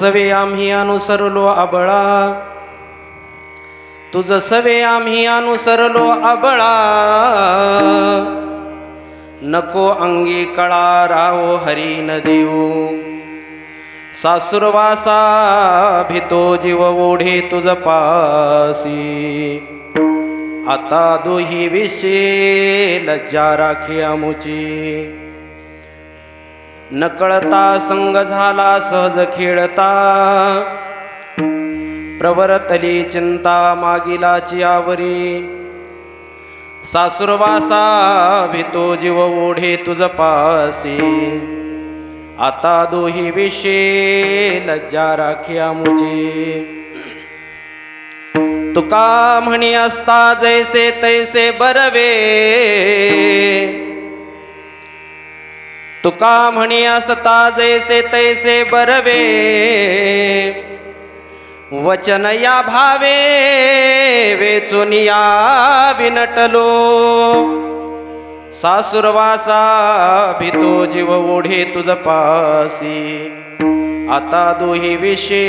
सवे आम्ही अनुसरलो अबळा, तुझ सवे आम्ही अनुसरलो अबळा, नको अंगी कळा राहो हरी न देऊ, सासुरवासा भितो जीव ओढे तुझ पासी, आता दोही विषे लज्जा राखी आमुची, नकळता संग झाला सहज खेळता, प्रवरतली चिंता मागिलाची आवरी, सासुरवासा भितो जीव ओढे तुझ पासी, आता दोही विषे लज्जा राखी आमुची, तुका म्हणी असता जैसे तैसे बरवे, तुका म्हणी असता जैसे तैसे बरवे, वचन या भावे वेचून या विनटलो, सासुरवासा भितो जीव ओढे तुझ पासी, आता दोही विषे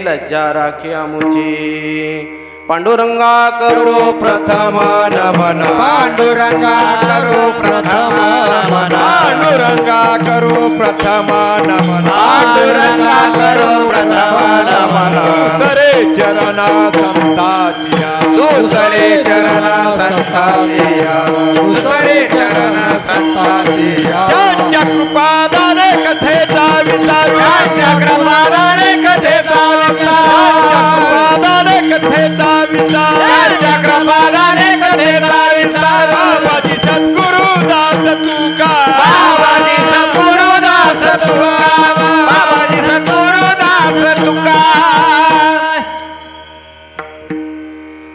लज्जा राखी आमुची, पांडुरंगा करो प्रथम नमन, पांडुरंगा करो प्रथम नमन, पांडुरंगा करो प्रथम नमन, पांडुरंगा करो प्रथम नमन, दुसरे चरण संताचिया, दुसरे चरण संताचिया, दुसरे चरण संताचिया, त्यांच्या कृपादाने कथेचा विचारू, त्यांच्या कृपादाने कथेचा विचार, कृपादाने कथेचा विचार, चक्रपादाने कथेचा विचार, बाबाजी सद्गुरुदास तुका, बाबाजी सद्गुरुदास तुका, बाबाजी सद्गुरुदास तुका,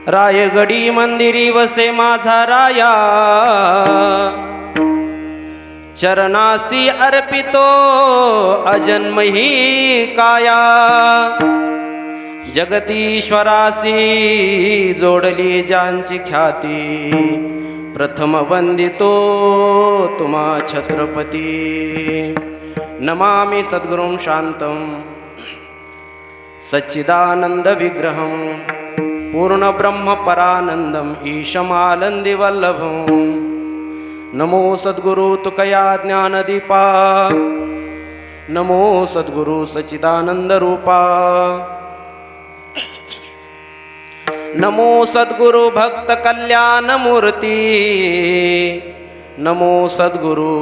रायगडी मंदिरी वसे माझा राया, चरणासी अर्पितो अजन्मही काया, जगदीश्वरासी जोडली ज्यांची ख्याती, प्रथम वंदितो तुम्हा छत्रपती, नमामि सद्गुरुं शांतं सच्चिदानंद विग्रहं, पूर्ण ब्रह्म परानंदम ईशमालंदी वल्लभं, नमो सद्गुरु तुकया ज्ञानदीपा, नमो सद्गुरु सच्चिदानंद रूपा, नमो सद्गुरु भक्त कल्याण मूर्ती, नमो सद्गुरु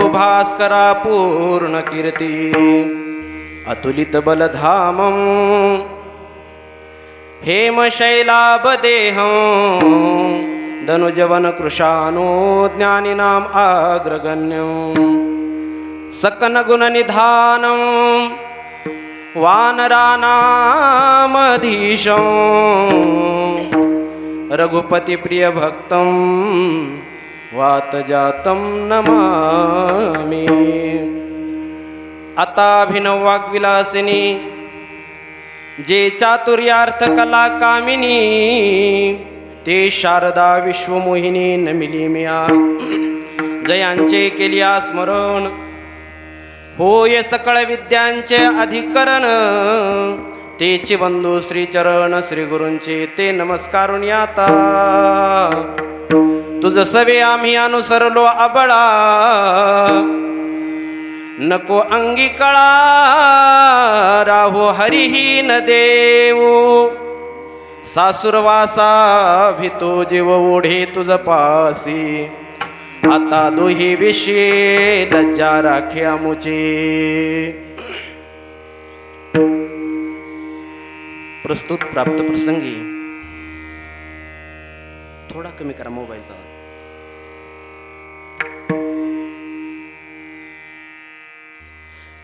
भास्करा पूर्ण कीर्ती, अतुलित बलधामं हेमशैलाभदेहं, धनुजवन कृशानो ज्ञानिनाम् अग्रगण्यं, सकन गुण निधानं वानरानामधीशं, रघुपति प्रिय भक्तं वातजातं नमामि, अताभिनव वाग्विलासिनी, जे चातुर्यार्थ कला कामिनी, ते शारदा विश्वमोहिनी नमिली मिया, जयांचे केलिया स्मरण, होय सकळ विद्यांचे अधिकरण, तेची बंधू श्री चरण श्री गुरूंचे ते नमस्कारून याता, तुझ सवे आम्ही अनुसरलो अबळा, नको अंगी कळा राहो हरिही न देऊ, सासुरवासा भितो जीव ओढे तुझ पासी, आता दोही विषे लज्जा राखी आमुची, प्रस्तुत प्राप्त प्रसंगी थोडा कमी करा मोबाईलचा,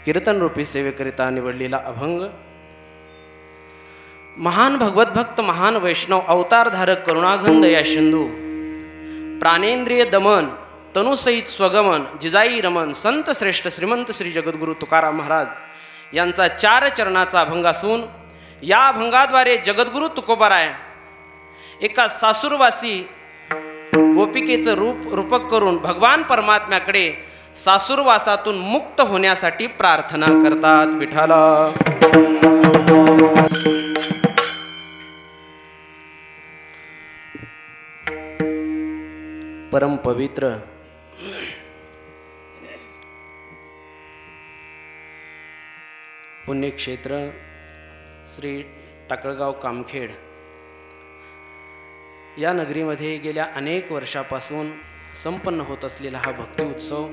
कीर्तन रूपी सेवेकरिता निवडलेला अभंग, महान भगवत भक्त महान वैष्णव अवतारधारक करुणाघन या सिंधू, प्राणेंद्रिय दमन तनुसहित स्वगमन जिजाई रमन, संत श्रेष्ठ श्रीमंत श्री जगद्गुरु तुकाराम महाराज यांचा 4 चरणाचा अभंग असून, या अभंगाद्वारे जगद्गुरु तुकोबाराय एका सासूरवासी गोपिकेचं रूपक करून भगवान परमात्म्याकडे सासूरवासातून मुक्त होण्यासाठी प्रार्थना करतात. विठ्ठला परम पवित्र पुण्यक्षेत्र श्री टाकळगाव कामखेड या नगरीमध्ये गेल्या अनेक वर्षापासून संपन्न होत असलेला हा भक्ती उत्सव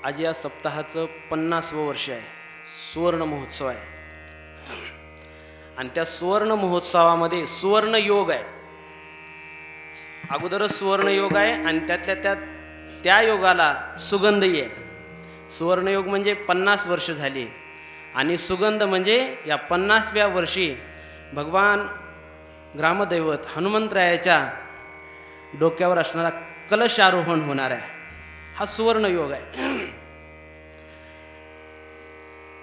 आज या सप्ताहाचं 50वं वर्ष आहे. सुवर्ण महोत्सव आहे आणि त्या सुवर्ण महोत्सवामध्ये सुवर्ण योग आहे. अगोदरच सुवर्ण योग आहे आणि त्यातल्या त्यात त्या योगाला सुगंधही आहे. सुवर्ण योग म्हणजे 50 वर्ष झाली आणि सुगंध म्हणजे या 50व्या वर्षी भगवान ग्रामदैवत हनुमंतरायाच्या डोक्यावर असणारा कलशारोहण होणार आहे. हा सुवर्ण योग आहे.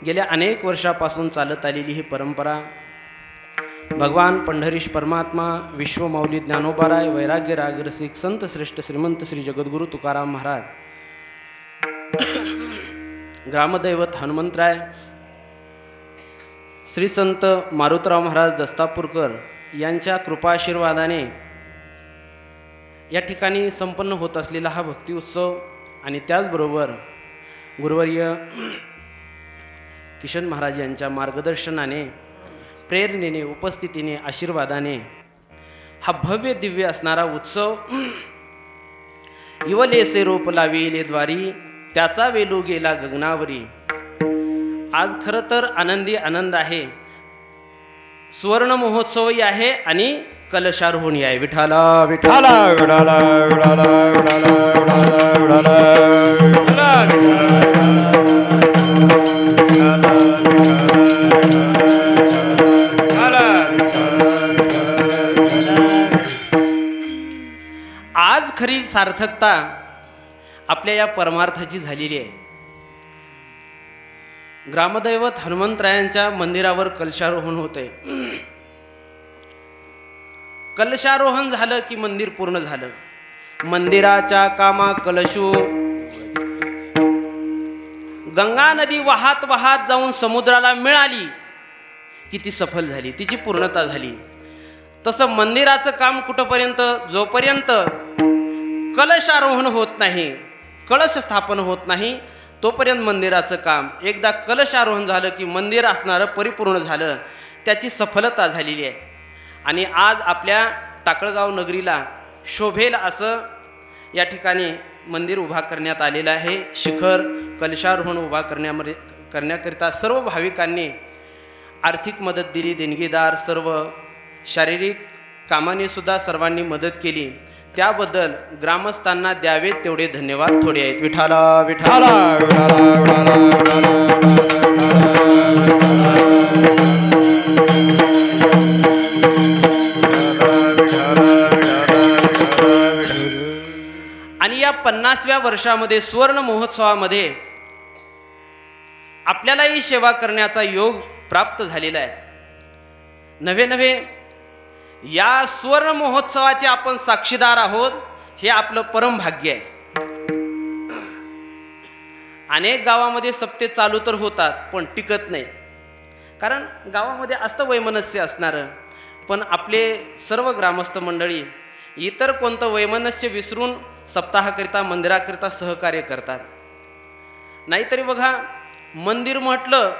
गेल्या अनेक वर्षापासून चालत आलेली ही परंपरा भगवान पंढरीश परमात्मा विश्वमौली ज्ञानोबाराय वैराग्य रागरसिक संत श्रेष्ठ श्रीमंत श्री जगद्गुरु तुकाराम महाराज ग्रामदैवत हनुमंतराय श्री संत मारुतराव महाराज दस्तापूरकर यांच्या कृपाशीर्वादाने या ठिकाणी संपन्न होत असलेला हा भक्ती उत्सव आणि त्याचबरोबर गुरुवर्य किशन महाराज यांच्या मार्गदर्शनाने प्रेरणेने उपस्थितीने आशीर्वादाने हा भव्य दिव्य असणारा उत्सव इवलेसे रोप लाविले द्वारी त्याचा वेलू गेला गगनावरी. आज खरं तर आनंदी आनंद आहे. सुवर्ण महोत्सवही आहे आणि कलशारोहणी आहे. विठाला विठाला विठाला विठाला विठाला विठाला आज खरी सार्थकता आपल्या या परमार्थाची झालेली आहे. ग्रामदैवत हनुमंतरायांच्या मंदिरावर कलशारोहण होते. कलशारोहण झालं की मंदिर पूर्ण झालं. मंदिराच्या कामा कलशू गंगा नदी वाहत वाहत जाऊन समुद्राला मिळाली की ती सफल झाली, तिची पूर्णता झाली. तसं मंदिराचं काम कुठपर्यंत, जोपर्यंत कलशारोहण होत नाही, कलश स्थापन होत नाही, तोपर्यंत मंदिराचं काम. एकदा कलशारोहण झालं की मंदिर असणारं परिपूर्ण झालं, त्याची सफलता झालेली आहे. आणि आज आपल्या टाकळगाव नगरीला शोभेल असं या ठिकाणी मंदिर उभा करण्यात आलेलं आहे. शिखर कलशारोहण उभा करण्याकरिता सर्व भाविकांनी आर्थिक मदत दिली. देणगीदार सर्व शारीरिक कामाने सुद्धा सर्वांनी मदत केली. त्याबद्दल ग्रामस्थांना द्यावेत तेवढे धन्यवाद थोडे आहेत. विठाला विठाला आणि या 50व्या वर्षामध्ये सुवर्ण महोत्सवामध्ये आपल्यालाही सेवा करण्याचा योग प्राप्त झालेला आहे. नव्हे नव्हे या सुवर्ण महोत्सवाचे आपण साक्षीदार आहोत, हे आपलं परम भाग्य आहे. अनेक गावामध्ये सप्ते चालू तर होतात पण टिकत नाही. कारण गावामध्ये असतं वैमनस्य असणारं, पण आपले सर्व ग्रामस्थ मंडळी इतर कोणतं वैमनस्य विसरून सप्ताहाकरिता मंदिराकरिता सहकार्य करतात. नाहीतरी बघा, मंदिर म्हटलं,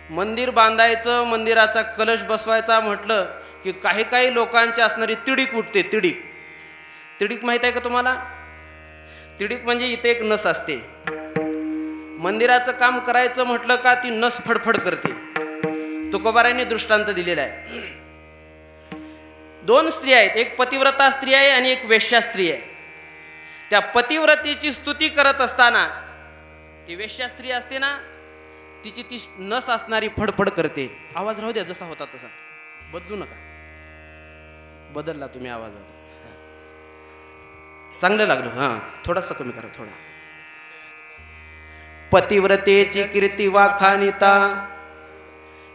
मंदिर बांधायचं, मंदिराचा कलश बसवायचा म्हटलं की काही काही लोकांची असणारी तिडीक उठते. तिडीक तिडीक माहीत आहे का तुम्हाला? तिडीक म्हणजे इथे एक नस असते. मंदिराचं काम करायचं म्हटलं का ती नस फडफड करते. तुकोबारायांनी दृष्टांत दिलेला आहे. 2 स्त्री आहेत, एक पतिव्रता स्त्री आहे आणि एक वेश्या स्त्री आहे. त्या पतिव्रतेची स्तुती करत असताना ती वेश्या स्त्री असते ना, तिची ती नस असणारी फडफड करते. आवाज राहू द्या जसा होता तसा, बदलू नका. बदलला तुम्ही आवाज, चांगलं लागलं. हां, थोडासा कमी करा, थोडा. पतिव्रतेची कीर्ती वाखानिता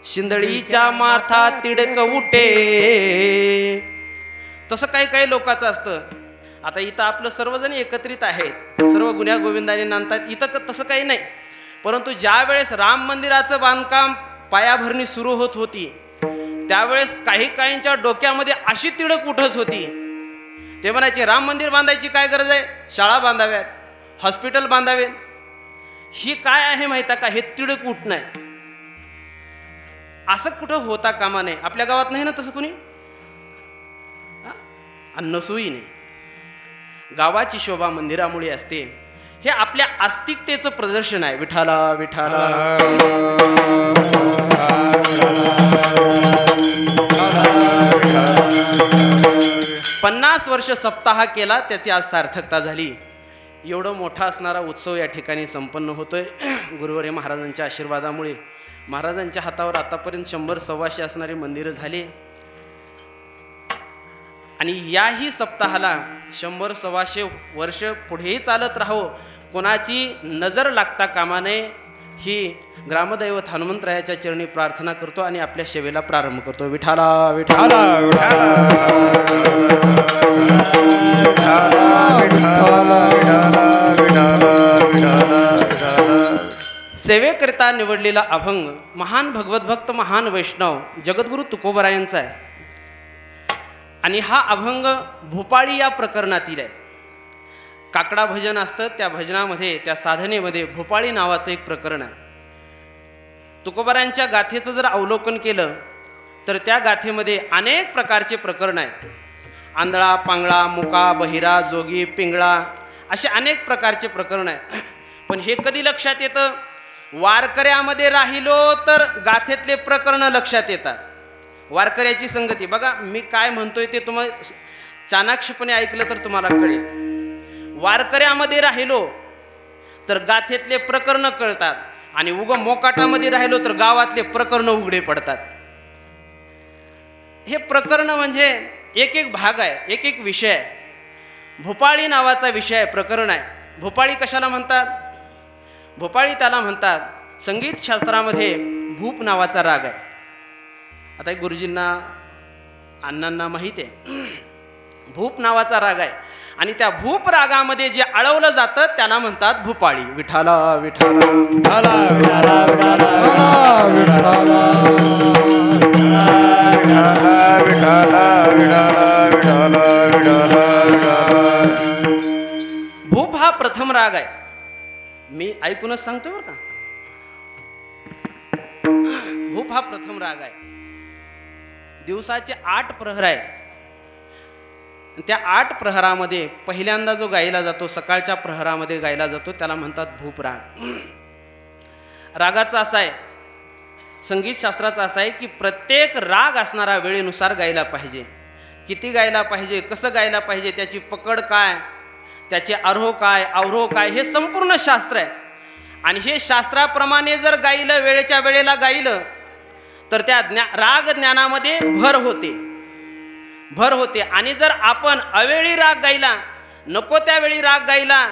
शिंदळीच्या माथा तिडक उठे. तसं काही काही लोकांचं असतं. आता इथं आपलं सर्वजण एकत्रित आहेत, सर्व गुन्ह्या गोविंदाने नांदतात, इथं तसं काही नाही. परंतु ज्या वेळेस राम मंदिराचं बांधकाम पायाभरणी सुरू होत होती त्यावेळेस काही काहींच्या डोक्यामध्ये अशी तिडक उठत होती. ते म्हणायचे राम मंदिर बांधायची काय गरज आहे, शाळा बांधाव्यात, हॉस्पिटल बांधावेत. ही काय आहे माहिती का, हे तिडक उठणं आहे. असं कुठं होता कामा नये. आपल्या गावात नाही ना तसं कुणी, नसूही नाही. गावाची शोभा मंदिरामुळे असते. हे आपल्या आस्तिकतेचं प्रदर्शन आहे. विठाला विठाला. 50 वर्ष सप्ताह केला, त्याची आज सार्थकता झाली. एवढं मोठा असणारा उत्सव या ठिकाणी संपन्न होतोय गुरुवर्य महाराजांच्या आशीर्वादामुळे. महाराजांच्या हातावर आतापर्यंत 100-125 असणारे मंदिरं झाले आणि याही सप्ताहाला 100-125 वर्ष पुढेही चालत राहो, कोणाची नजर लागता कामा नये, ही ग्रामदैवत हनुमंतरायाच्या चरणी प्रार्थना करतो आणि आपल्या सेवेला प्रारंभ करतो. विठाला विठाला सेवेकरिता निवडलेला अभंग महान भगवत भक्त, महान वैष्णव जगद्गुरु तुकोबरायांचा आहे. आणि हा अभंग भोपाळी या प्रकरणातील आहे. काकडा भजन असतं, त्या भजनामध्ये, त्या साधनेमध्ये भोपाळी नावाचं एक प्रकरण आहे. तुकोबरायांच्या गाथेचं जर अवलोकन केलं तर त्या गाथेमध्ये अनेक प्रकारचे प्रकरण आहेत. आंधळा, पांगळा, मुका, बहिरा, जोगी, पिंगळा असे अनेक प्रकारचे प्रकरण आहेत. पण हे कधी लक्षात येतं, वारकऱ्यामध्ये राहिलो तर गाथेतले प्रकरण लक्षात येतात. वारकऱ्याची संगती बघा, मी काय म्हणतोय ते तुम्हाला चाणाक्षपणे ऐकलं तर तुम्हाला कळेल. वारकऱ्यामध्ये राहिलो तर गाथेतले प्रकरण कळतात आणि उग मोकाटामध्ये राहिलो तर गावातले प्रकरण उघडे पडतात. हे प्रकरण म्हणजे एक एक भाग आहे, एक एक विषय आहे. भोपाळी नावाचा विषय आहे, प्रकरण आहे. भोपाळी कशाला म्हणतात? भोपाळी त्याला म्हणतात, संगीत शास्त्रामध्ये भूप नावाचा राग आहे. आता गुरुजींना, अण्णांना माहिती आहे, भूप नावाचा राग आहे आणि त्या भूप रागामध्ये जे आळवलं जातं त्याला म्हणतात भोपाळी. विठाला विठाला भूप हा प्रथम राग आहे. मी ऐकूनच सांगतो बरं का. भूप हा प्रथम राग आहे. दिवसाचे 8 प्रहर आहेत. त्या 8 प्रहरामध्ये पहिल्यांदा जो गायला जातो, सकाळच्या प्रहरामध्ये गायला जातो, त्याला म्हणतात भूप राग. रागाचा असा आहे, संगीतशास्त्राचा असा आहे की प्रत्येक राग असणारा वेळेनुसार गायला पाहिजे. किती गायला पाहिजे, कसं गायला पाहिजे, त्याची पकड काय, त्याचे आरोह काय, अवरोह काय, हे संपूर्ण शास्त्र आहे. आणि हे शास्त्राप्रमाणे जर गायलं, वेळेच्या वेळेला गायलं तर त्या राग ज्ञानामध्ये भर होते. आणि जर आपण अवेळी राग गायला, नको त्यावेळी राग गायला,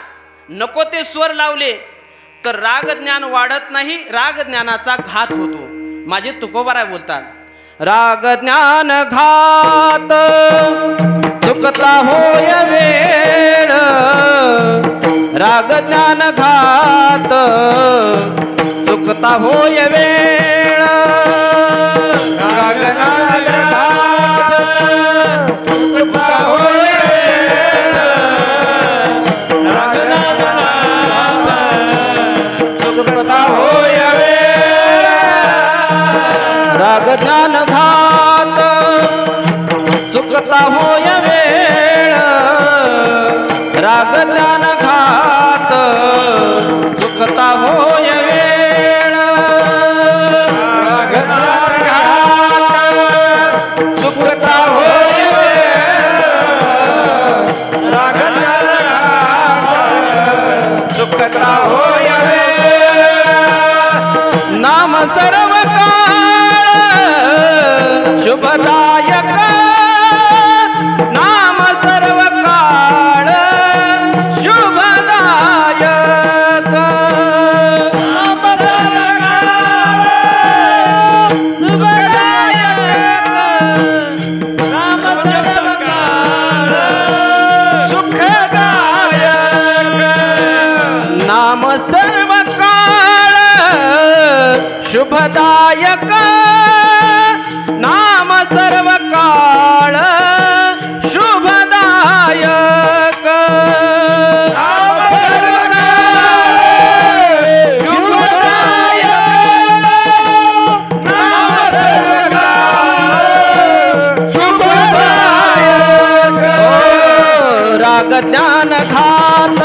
नको ते स्वर लावले तर राग ज्ञान वाढत नाही, राग ज्ञानाचा घात होतो. माझे तुकोबाराय बोलतात, राग ज्ञान घात चुकता होय वेळ, राग ज्ञान घात चुकता होय वेळ, राग ज्ञान घात चुकता होय वेळ, राग ज्ञान घात चुकता होय वेळ, राग ज्ञान घात चुकता होय वेळ, राग ज्ञान घात चुकता होय वेळ, राग ज्ञान घात चुकता होय वेळ, राग ज्ञान घात चुकता होय वेळ, नाम सर्व शुभदायक, नाम सर्व काळ शुभदायक, शुभदायक नाम सर्व काळ शुभदायक नाम सर्व काळ शुभदायक नाम सर्व काळ शुभदायक राग ज्ञान घात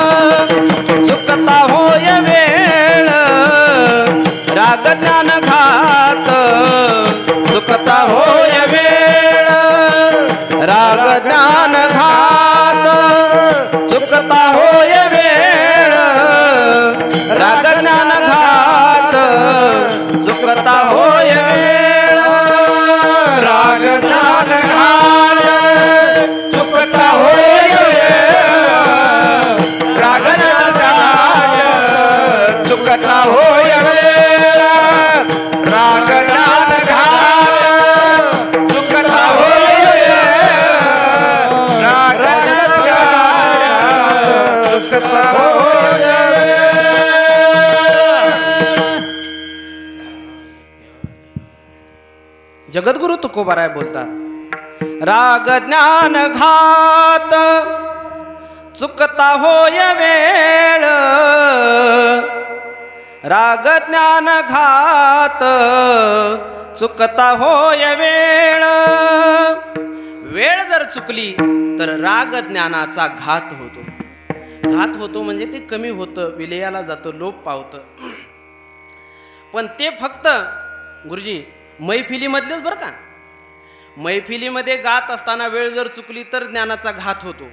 चुकता होय वेळ राग ज्ञान घात चुकता होय वेळ राग ज्ञान घात चुकता होय वेळ राग ज्ञान घात चुकता होय वेळ राग ज्ञान घात चुकता होय राग ज्ञान घात चुकता होय राग ज्ञान घात चुकता होय राग ज्ञान घात चुकता होय जगद्गुरु तुकोबाराय बोलतात राग ज्ञान घात चुकता होय वेळ राग ज्ञान घात चुकता होय वेळ वेळ जर चुकली तर राग ज्ञानाचा घात होतो घात होतो म्हणजे ते कमी होतं विलयाला जातं लोप पावतं पण ते फक्त गुरुजी मैफिलीमधलेच बरं का मैफिलीमध्ये गात असताना वेळ जर चुकली तर ज्ञानाचा घात होतो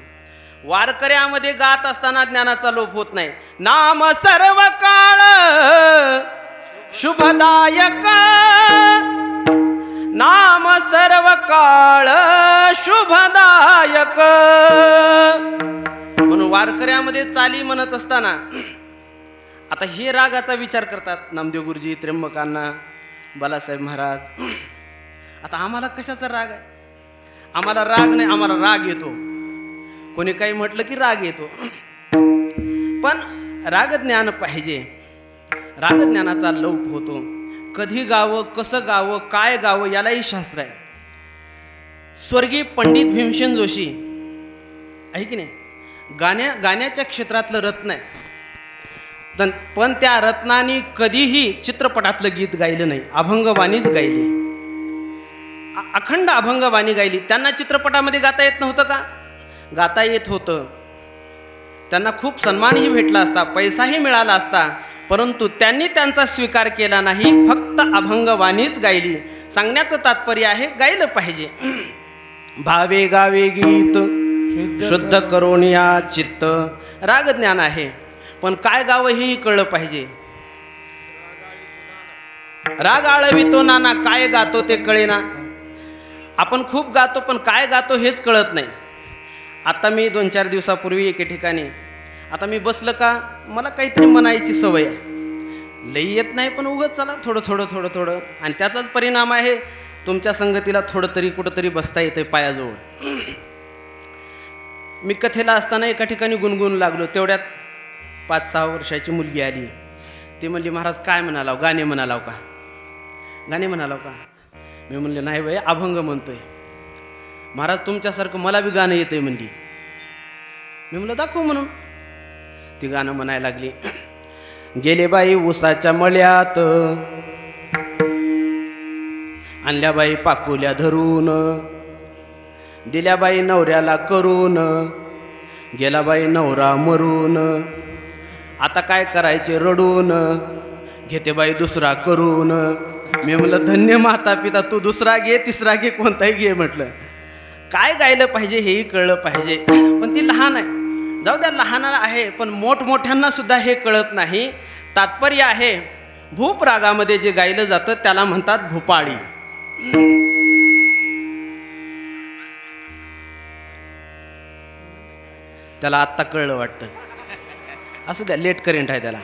वारकऱ्यामध्ये गात असताना ज्ञानाचा लोप होत नाही नाम सर्व काळ शुभदायक नाम सर्व काळ शुभदायक म्हणून वारकऱ्यामध्ये चाली म्हणत असताना आता हे रागाचा विचार करतात नामदेव गुरुजी त्र्यंबकांना बालासाहेब महाराज आता आम्हाला कशाचा राग आहे आम्हाला राग नाही आम्हाला राग येतो कोणी काही म्हटलं की राग येतो पण राग ज्ञान पाहिजे राग ज्ञानाचा लोप होतो कधी गावं कसं गावं काय गावं यालाही शास्त्र आहे स्वर्गीय पंडित भीमसेन जोशी आहे की नाही गाण्याच्या क्षेत्रातलं रत्न आहे पण त्या रत्नाने कधीही चित्रपटातलं गीत गायलं नाही अभंगवाणीच गायली अखंड अभंगवाणी गायली त्यांना चित्रपटामध्ये गाता येत नव्हतं का गाता येत होतं त्यांना खूप सन्मानही भेटला असता पैसाही मिळाला असता परंतु त्यांनी त्यांचा स्वीकार केला नाही फक्त अभंगवाणीच गायली सांगण्याचं तात्पर्य आहे गायलं पाहिजे भावे गावे गीत शुद्ध करोनिया चित्त राग ज्ञान आहे पण काय गावं हेही कळलं पाहिजे राग आळवितो नाना काय गातो ते कळेना आपण खूप गातो पण काय गातो हेच कळत नाही आता मी 2-4 दिवसापूर्वी एके ठिकाणी आता मी बसलं का मला काहीतरी म्हणायची सवय आहे लई येत नाही पण उगत चला थोडं थोडं थोडं थोडं आणि त्याचाच परिणाम आहे तुमच्या संगतीला थोडं तरी कुठंतरी बसता येते पायाजवळ मी कथेला असताना एका ठिकाणी गुणगुण लागलो तेवढ्यात 5-6 वर्षाची मुलगी आली ती म्हणली महाराज काय म्हणालाव गाणे म्हणालाव का गाणे म्हणालाव का मी म्हणले नाही बाई अभंग म्हणतोय महाराज तुमच्यासारखं मला बी गाणं येतंय म्हणली मी म्हणलं दाखव म्हणून ती गाणं म्हणायला लागली गेले बाई ऊसाच्या मळ्यात आणल्या बाई पाकुल्या धरून दिल्या बाई नवऱ्याला करून गेला बाई नवरा मरून आता काय करायचे रडून घेते बाई दुसरा करून मी म्हणलं धन्य माता पिता तू दुसरा घे तिसरा घे कोणताही घे म्हटलं काय गायलं पाहिजे हेही कळलं पाहिजे पण ती लहान आहे जाऊ द्या लहान आहे पण मोठमोठ्यांना सुद्धा हे कळत नाही तात्पर्य आहे भूप रागामध्ये जे गायलं जातं त्याला म्हणतात भूपाळी त्याला आत्ता कळलं वाटतं असू द्या लेट करेंट आहे त्याला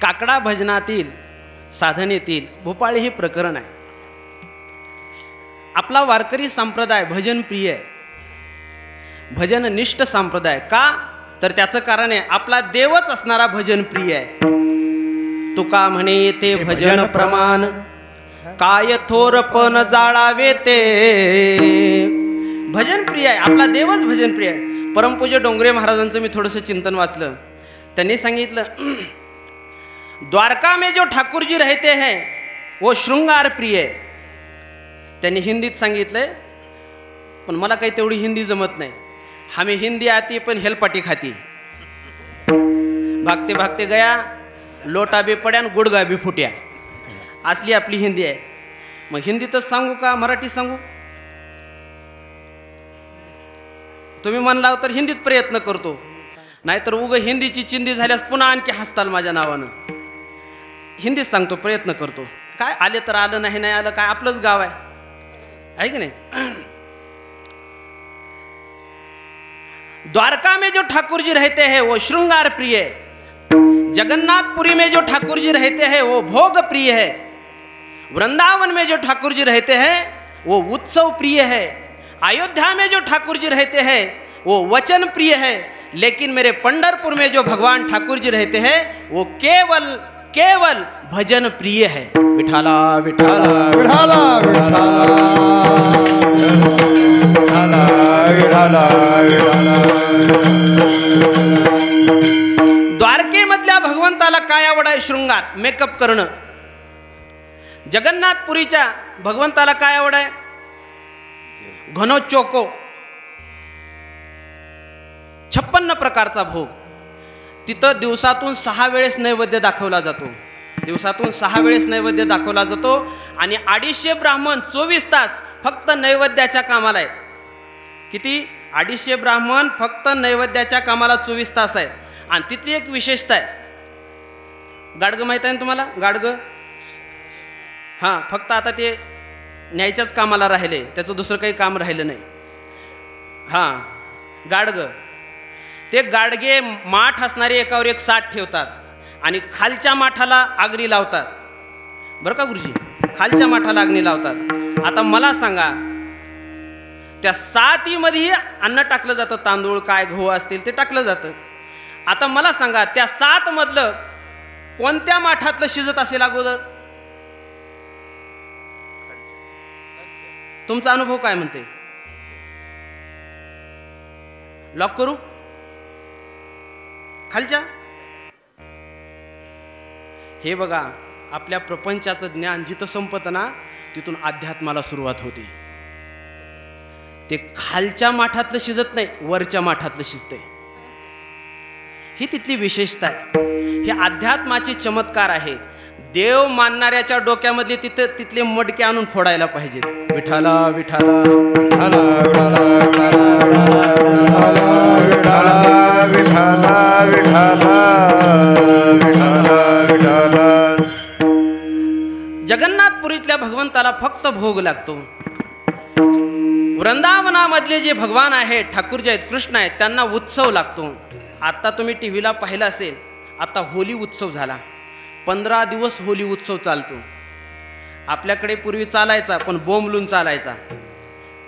काकडा भजनातील साधनेतील भूपाळी हे प्रकरण आहे आपला वारकरी संप्रदाय भजन प्रिय आहे, भजन निष्ठ संप्रदाय. का तर त्याचं कारण आहे आपला देवच असणारा भजन प्रिय आहे. तुका म्हणे येते भजन प्रमाण, काय थोरपण जाळावे ते. भजन प्रिय आहे, आपला देवच भजन प्रिय आहे. परमपूज्य डोंगरे महाराजांचं मी थोडंसं चिंतन वाचलं. त्यांनी सांगितलं, द्वारका में जो ठाकुर जी रहते हैं वो श्रृंगार प्रिय है. त्यांनी हिंदीत सांगितलंय, पण मला काही तेवढी हिंदी जमत नाही. हमें हिंदी आती पण हेलपाटी खाती. भागते भागते गया, लोटा बी पड्या आणि गुडगा बी फुट्या, असली आपली हिंदी आहे. मग हिंदीतच सांगू का मराठी सांगू? तुम्ही म्हणला तर हिंदीत प्रयत्न करतो, नाहीतर उग हिंदीची चिंदी झाल्यास पुन्हा आणखी हसताल माझ्या नावानं. हिंदीत सांगतो, प्रयत्न करतो. काय आले तर आलं, नाही नाही आलं काय, आपलंच गाव आहे की नाही. द्वारका में जो ठाकुर जी रहते हैं वो श्रृंगार प्रिय है. जगन्नाथपुरी में जो ठाकुर जी रहते हैं वो भोग प्रिय है. वृंदावन में जो ठाकुर जी रहते हैं वो उत्सव प्रिय है. अयोध्या में जो ठाकुर जी रहते हैं वो वचन प्रिय है. लेकिन मेरे पंढरपुर में जो भगवान ठाकुर जी रहते हैं वो केवल केवल भजन प्रिय है. विठाला विठाला विठाला विठाला विठाला. द्वारकेमधल्या भगवंताला काय आवड आहे? शृंगार, मेकअप करणं. जगन्नाथपुरीच्या भगवंताला काय आवड आहे? घनोचोको, 56 प्रकारचा भोग. तिथं दिवसातून 6 वेळेस नैवेद्य दाखवला जातो. दिवसातून 6 वेळेस नैवेद्य दाखवला जातो. आणि 250 ब्राह्मण 24 तास फक्त नैवेद्याच्या कामाला आहे. किती? 250 ब्राह्मण फक्त नैवेद्याच्या कामाला 24 तास आहेत. आणि तिथली एक विशेषता आहे, गाडगं माहीत आहे ना तुम्हाला? गाडगं, हां, फक्त आता ते न्यायच्याच कामाला राहिले, त्याचं दुसरं काही काम राहिलं नाही. हां, गाडगं, ते गाडगे माठ असणारे एकावर एक 60 ठेवतात आणि खालच्या माठाला अग्नी लावतात. बरं का गुरुजी, खालच्या माठाला अग्नी लावतात. आता मला सांगा, त्या 7मध्ये अन्न टाकलं जातं, तांदूळ काय गहू असतील ते टाकलं जातं. आता मला सांगा, त्या 7 मधलं कोणत्या माठातलं शिजत असेल अगोदर? तुमचा अनुभव काय म्हणते? लॉक करू? खालच्या? हे बघा, आपल्या प्रपंचाचं ज्ञान जिथं संपतं ना, तिथून अध्यात्माला सुरुवात होती. ते खालच्या माठातलं शिजत नाही, वरच्या माठातलं शिजतंय. ही तिथली विशेषता आहे. हे अध्यात्माचे चमत्कार आहेत. देव मानणाऱ्याच्या डोक्यामध्ये तिथले मडके आणून फोडायला पाहिजेत. विठाला विठाला विठाला विठाला विठाला विठाला विठाला. जगन्नाथपुरीतल्या भगवंताला फक्त भोग लागतो. वृंदावनामधले जे भगवान आहेत, ठाकूर जे आहेत, कृष्ण आहेत, त्यांना उत्सव लागतो. आता तुम्ही टीव्हीला पाहिलं असेल, आता होली उत्सव झाला. 15 दिवस होली उत्सव चालतो. आपल्याकडे पूर्वी चालायचा, पण बोंबलून चालायचा,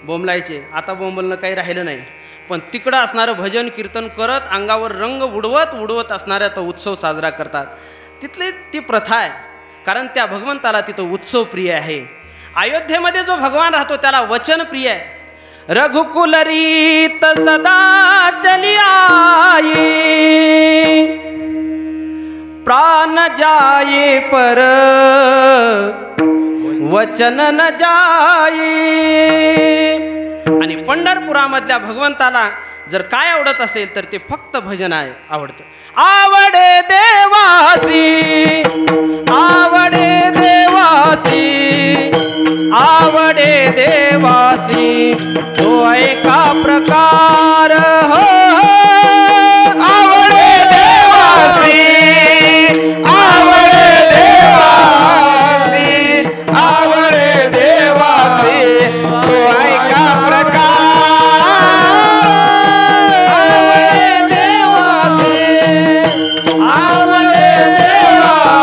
बोंबलायचे. आता बोंबलणं काही राहिलं नाही. पण तिकडं असणारं भजन कीर्तन करत, अंगावर रंग उडवत उडवत असणारा तो उत्सव साजरा करतात. तिथली ती प्रथा आहे, कारण त्या भगवंताला तिथं उत्सव प्रिय आहे. अयोध्येमध्ये जो भगवान राहतो त्याला वचन प्रिय आहे. रघुकुल रीत सदा चली आई, प्राण जाये पर वचन न जाई. आणि पंढरपुरामधल्या भगवंताला जर काय आवडत असेल तर ते फक्त भजन आहे आवडतं. आवडे देवासी, आवडे देवासी, आवडे देवासी, तो एका प्रकार हो. आवडे देवासी, आवडे देवासी, आवडे देवासी, तो ऐका प्रकार. आवडे देवासी, आवडे देवासी,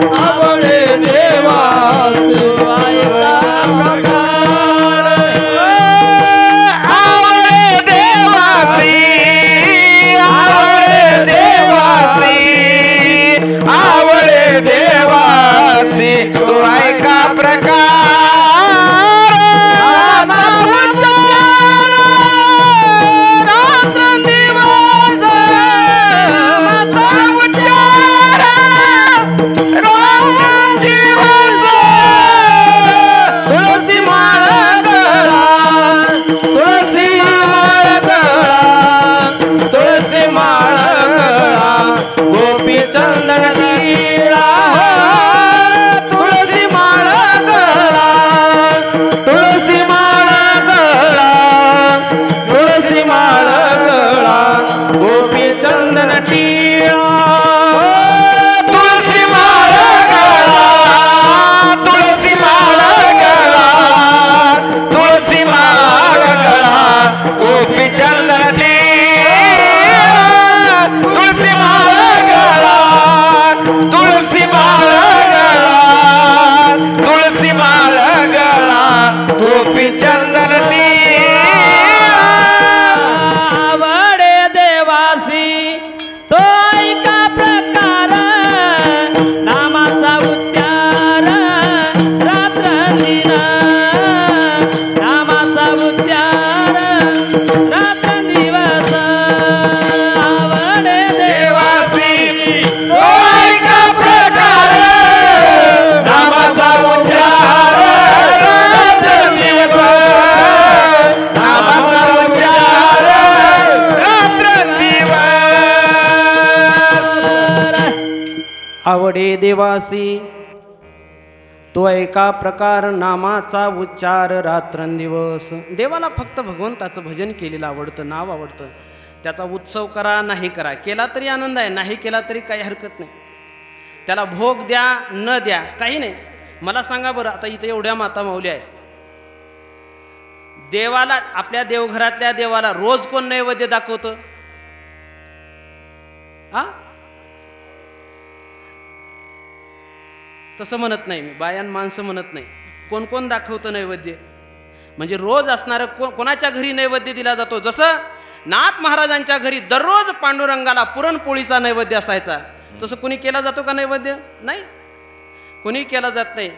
आवडे देवासी, तो ऐका प्रकार. आवडे देवासी तो एका प्रकार नामाचा उच्चार रात्रंदिवस. देवाला फक्त भगवंताचं भजन केलेलं आवडतं, नाव आवडतं. त्याचा उत्सव करा नाही करा, केला तरी आनंद आहे, नाही केला तरी काही हरकत नाही. त्याला भोग द्या न द्या काही नाही. मला सांगा बरं, आता इथे एवढ्या माता माऊली आहे, देवाला आपल्या देवघरातल्या देवाला रोज कोण नैवेद्य दाखवतं? हा, तसं म्हणत नाही मी, बायान माणसं म्हणत नाही. कोण कोण दाखवतं नैवेद्य? म्हणजे रोज असणारं कोणाच्या घरी नैवेद्य दिला जातो? जसं नाथ महाराजांच्या घरी दररोज पांडुरंगाला पुरणपोळीचा नैवेद्य असायचा, तसं कोणी केला जातो का नैवेद्य? नाही, कोणी केला जात नाही.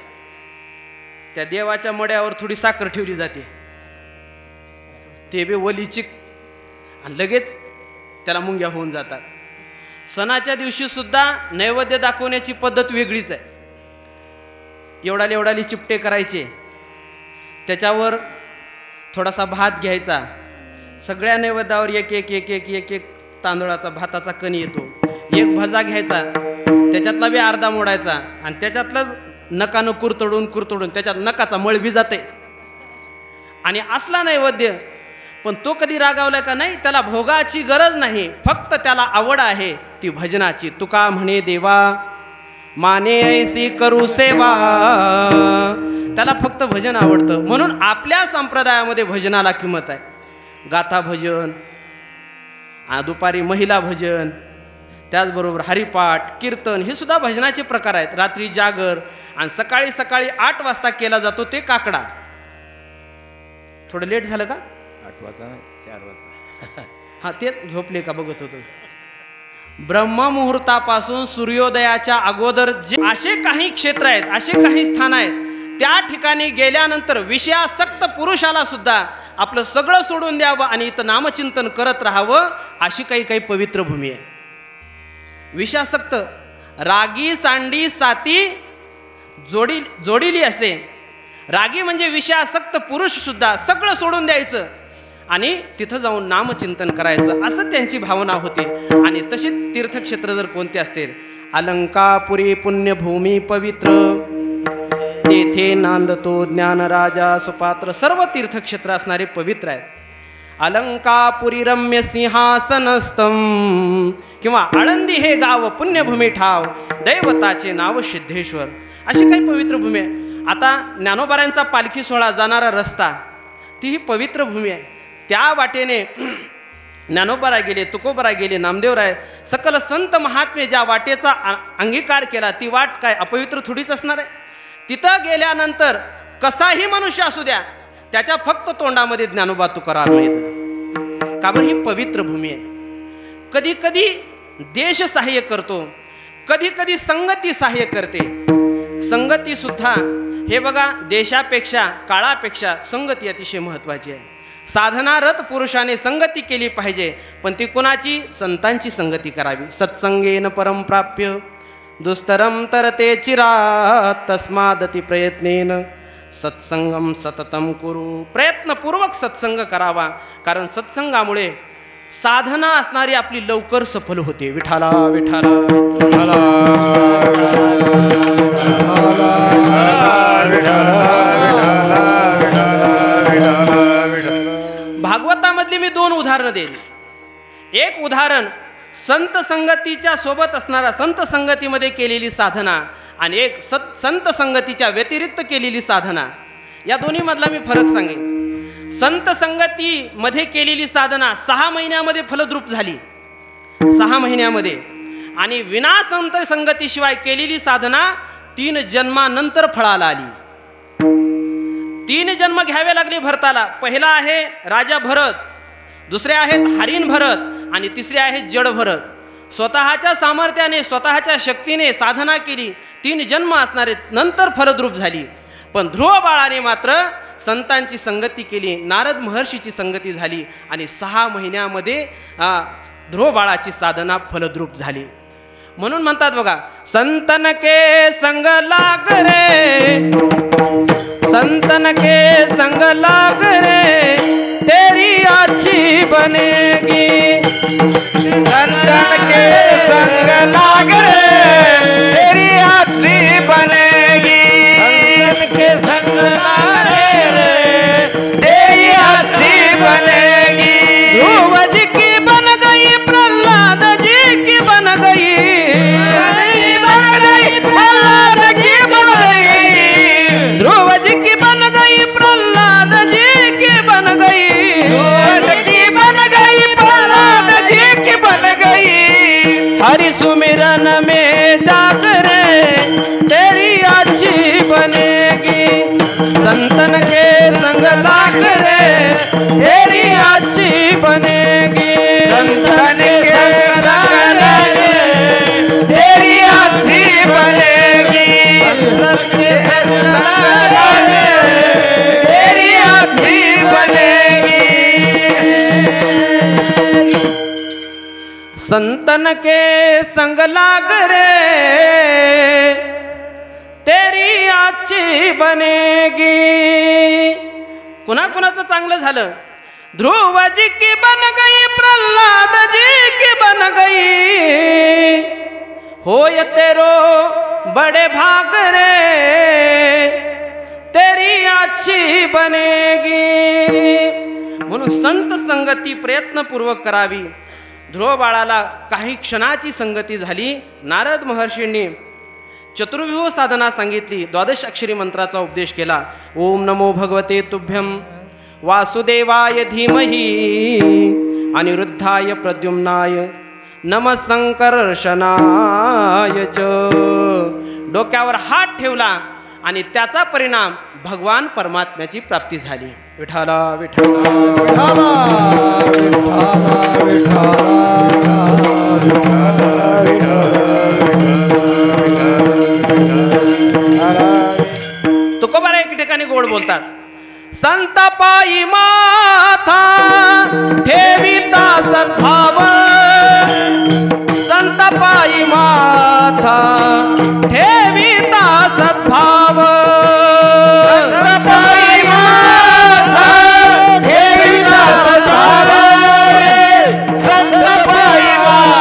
त्या देवाच्या मड्यावर थोडी साखर ठेवली जाते, ते बी वलीची, आणि लगेच त्याला मुंग्या होऊन जातात. सणाच्या दिवशी सुद्धा नैवेद्य दाखवण्याची पद्धत वेगळीच आहे. एवढाले एवढाले चिपटे करायचे, त्याच्यावर थोडासा भात घ्यायचा, सगळ्या नैवेद्यावर एक एक एक एक एक एक तांदूळाचा भाताचा कण येतो. एक भजा घ्यायचा, त्याच्यातला बी अर्धा मोडायचा, आणि त्याच्यातलंच नकानं कुरतडून कुरतडून त्याच्यात नकाचा मळ बी जाते. आणि असला नैवेद्य, पण तो कधी रागावलाय का? नाही. त्याला भोगाची गरज नाही, फक्त त्याला आवड आहे ती भजनाची. तुका म्हणे देवा माने ऐसी करू सेवा, त्याला फक्त भजन आवडतं. म्हणून आपल्या संप्रदायामध्ये भजनाला किंमत आहे. गाथा भजन, दुपारी महिला भजन, त्याचबरोबर हरिपाठ, कीर्तन, हे सुद्धा भजनाचे प्रकार आहेत. रात्री जागर, आणि सकाळी सकाळी 8 वाजता केला जातो ते काकडा. थोडं लेट झालं का? 8 वाजता 4 वाजता. हा, तेच झोपले का बघत होतो. ब्रह्ममुहूर्तापासून सूर्योदयाच्या अगोदर जे असे काही क्षेत्र आहेत, असे काही स्थान आहेत, त्या ठिकाणी गेल्यानंतर विषयासक्त पुरुषाला सुद्धा आपलं सगळं सोडून द्यावं आणि इथं नामचिंतन करत राहावं, अशी काही काही पवित्र भूमी आहे. विषयासक्त रागी सांडी साती जोडीली असे. रागी म्हणजे विषयासक्त पुरुष सुद्धा सगळं सोडून द्यायचं आणि तिथं जाऊन नामचिंतन करायचं, असं त्यांची भावना होती. आणि तशी तीर्थक्षेत्र जर कोणते असतील, अलंकापुरी पुण्यभूमी पवित्र, तेथे नांदतो ज्ञानराजा सुपात्र, सर्व तीर्थक्षेत्र असणारे पवित्र आहेत. अलंकापुरी रम्य सिंहासनस्थम, किंवा आळंदी हे गाव पुण्यभूमी ठाव, दैवताचे नाव सिद्धेश्वर, अशी काही पवित्र भूमी आहे. आता ज्ञानोबारांचा पालखी सोहळा जाणारा रस्ता, ती ही पवित्र भूमी आहे. त्या वाटेने ज्ञानोबारा गेले, तुकोबारा गेले, नामदेवराय, सकल संत महात्मे ज्या वाटेचा अंगीकार केला, ती वाट काय अपवित्र थोडीच असणार आहे? तिथं गेल्यानंतर कसाही मनुष्य असू द्या, त्याच्या फक्त तोंडामध्ये ज्ञानोबा तुकाराम येतं. का बरं? ही पवित्र भूमी आहे. कधी कधी देश सहाय्य करतो, कधी कधी संगती सहाय्य करते. संगती सुद्धा हे बघा, देशापेक्षा काळापेक्षा संगती अतिशय महत्त्वाची आहे. साधनारत पुरुषाने संगती केली पाहिजे, पण ती कोणाची? संतांची संगती करावी. सत्संगेन परम प्राप्य दुस्तरम तरते चिरात, तस्मादती प्रयत्नेन सत्संगम सततम कुरु. प्रयत्नपूर्वक सत्संग करावा, कारण सत्संगामुळे साधना असणारी आपली लवकर सफल होते. विठाला विठाला भागवतामधली मी 2 उदाहरणं देईल. एक उदाहरण संत संगतीच्या सोबत असणारा, संत संगतीमध्ये केलेली साधना, आणि एक संत संगतीच्या व्यतिरिक्त केलेली साधना. या दोन्ही मधला मी फरक सांगेन. संत संगतीमध्ये केलेली साधना 6 महिन्यामध्ये फलद्रूप झाली, 6 महिन्यामध्ये. आणि विना संत संगतीशिवाय केलेली साधना 3 जन्मानंतर फळाला आली. 3 जन्म घ्यावे लागले भरताला. पहिला आहे राजा भरत, दुसरे आहेत हरिण भरत, आणि तिसरे आहेत जड भरत. स्वतःच्या सामर्थ्याने, स्वतःच्या शक्तीने साधना केली, 3 जन्म असणारे, नंतर फलद्रूप झाली. पण ध्रुव बाळाने मात्र संतांची संगती केली, नारद महर्षीची संगती झाली, आणि 6 महिन्यामध्ये ध्रुव बाळाची साधना फलद्रूप झाली. म्हणून म्हणतात बघा, संतन के संग लाग रे, संतन के संग लाग रे, तेरी अच्छी बनेगी. संतन के संग लाग रे, तेरी के संग लाए रे तेरी अच्छी बनेगी। ध्रुव जी की बन गई, प्रहलाद जी की बन गई, प्रहलाद की बन गई। ध्रुव जी की बन गई, प्रहलाद जी की बन गई, ध्रुव की बन गई, प्रहलाद जी की बन गई। हरि सुमिरन में जागरे तेरी अच्छी बनेगी। संतन के संग लाकरे तेरी अच्छी बनेगी। संतन के संग लाकरे तेरी अच्छी बनेगी। संतन के संग लाकरे तेरी अच्छी बनेगी। संतन के संग लाग रे तेरी अच्छी बनेगी। कुणाकुणाचं चांगलं झालं। ध्रुव जी की बन गई, प्रहलाद जी की बन गई, होय तेरो बड़े भाग रे तेरी अच्छी बनेगी। म्हणून संत संगती प्रयत्नपूर्वक करावी। ध्रुव बाळाला काही क्षणाची संगती झाली। नारद महर्षींनी चतुर्व्यूह साधना सांगितली, द्वादश अक्षरी मंत्राचा उपदेश केला। ओम नमो भगवते तुभ्यं वासुदेवाय धीमहि अनिरुद्धाय प्रद्युम्नाय नमः संकर्षणाय च। डोक्यावर हात ठेवला आणि त्याचा परिणाम भगवान परमात्म्याची प्राप्ती झाली। विठाला विठाला विठाला तुकोबारा एक ठिकाणी गोड बोलतात। संत पायी माथा ठेविता सद्भाव, संत पायी माथा ठेविता सद्भाव, संत पायी माथा ठेविता सद्भाव, संत पायी माथा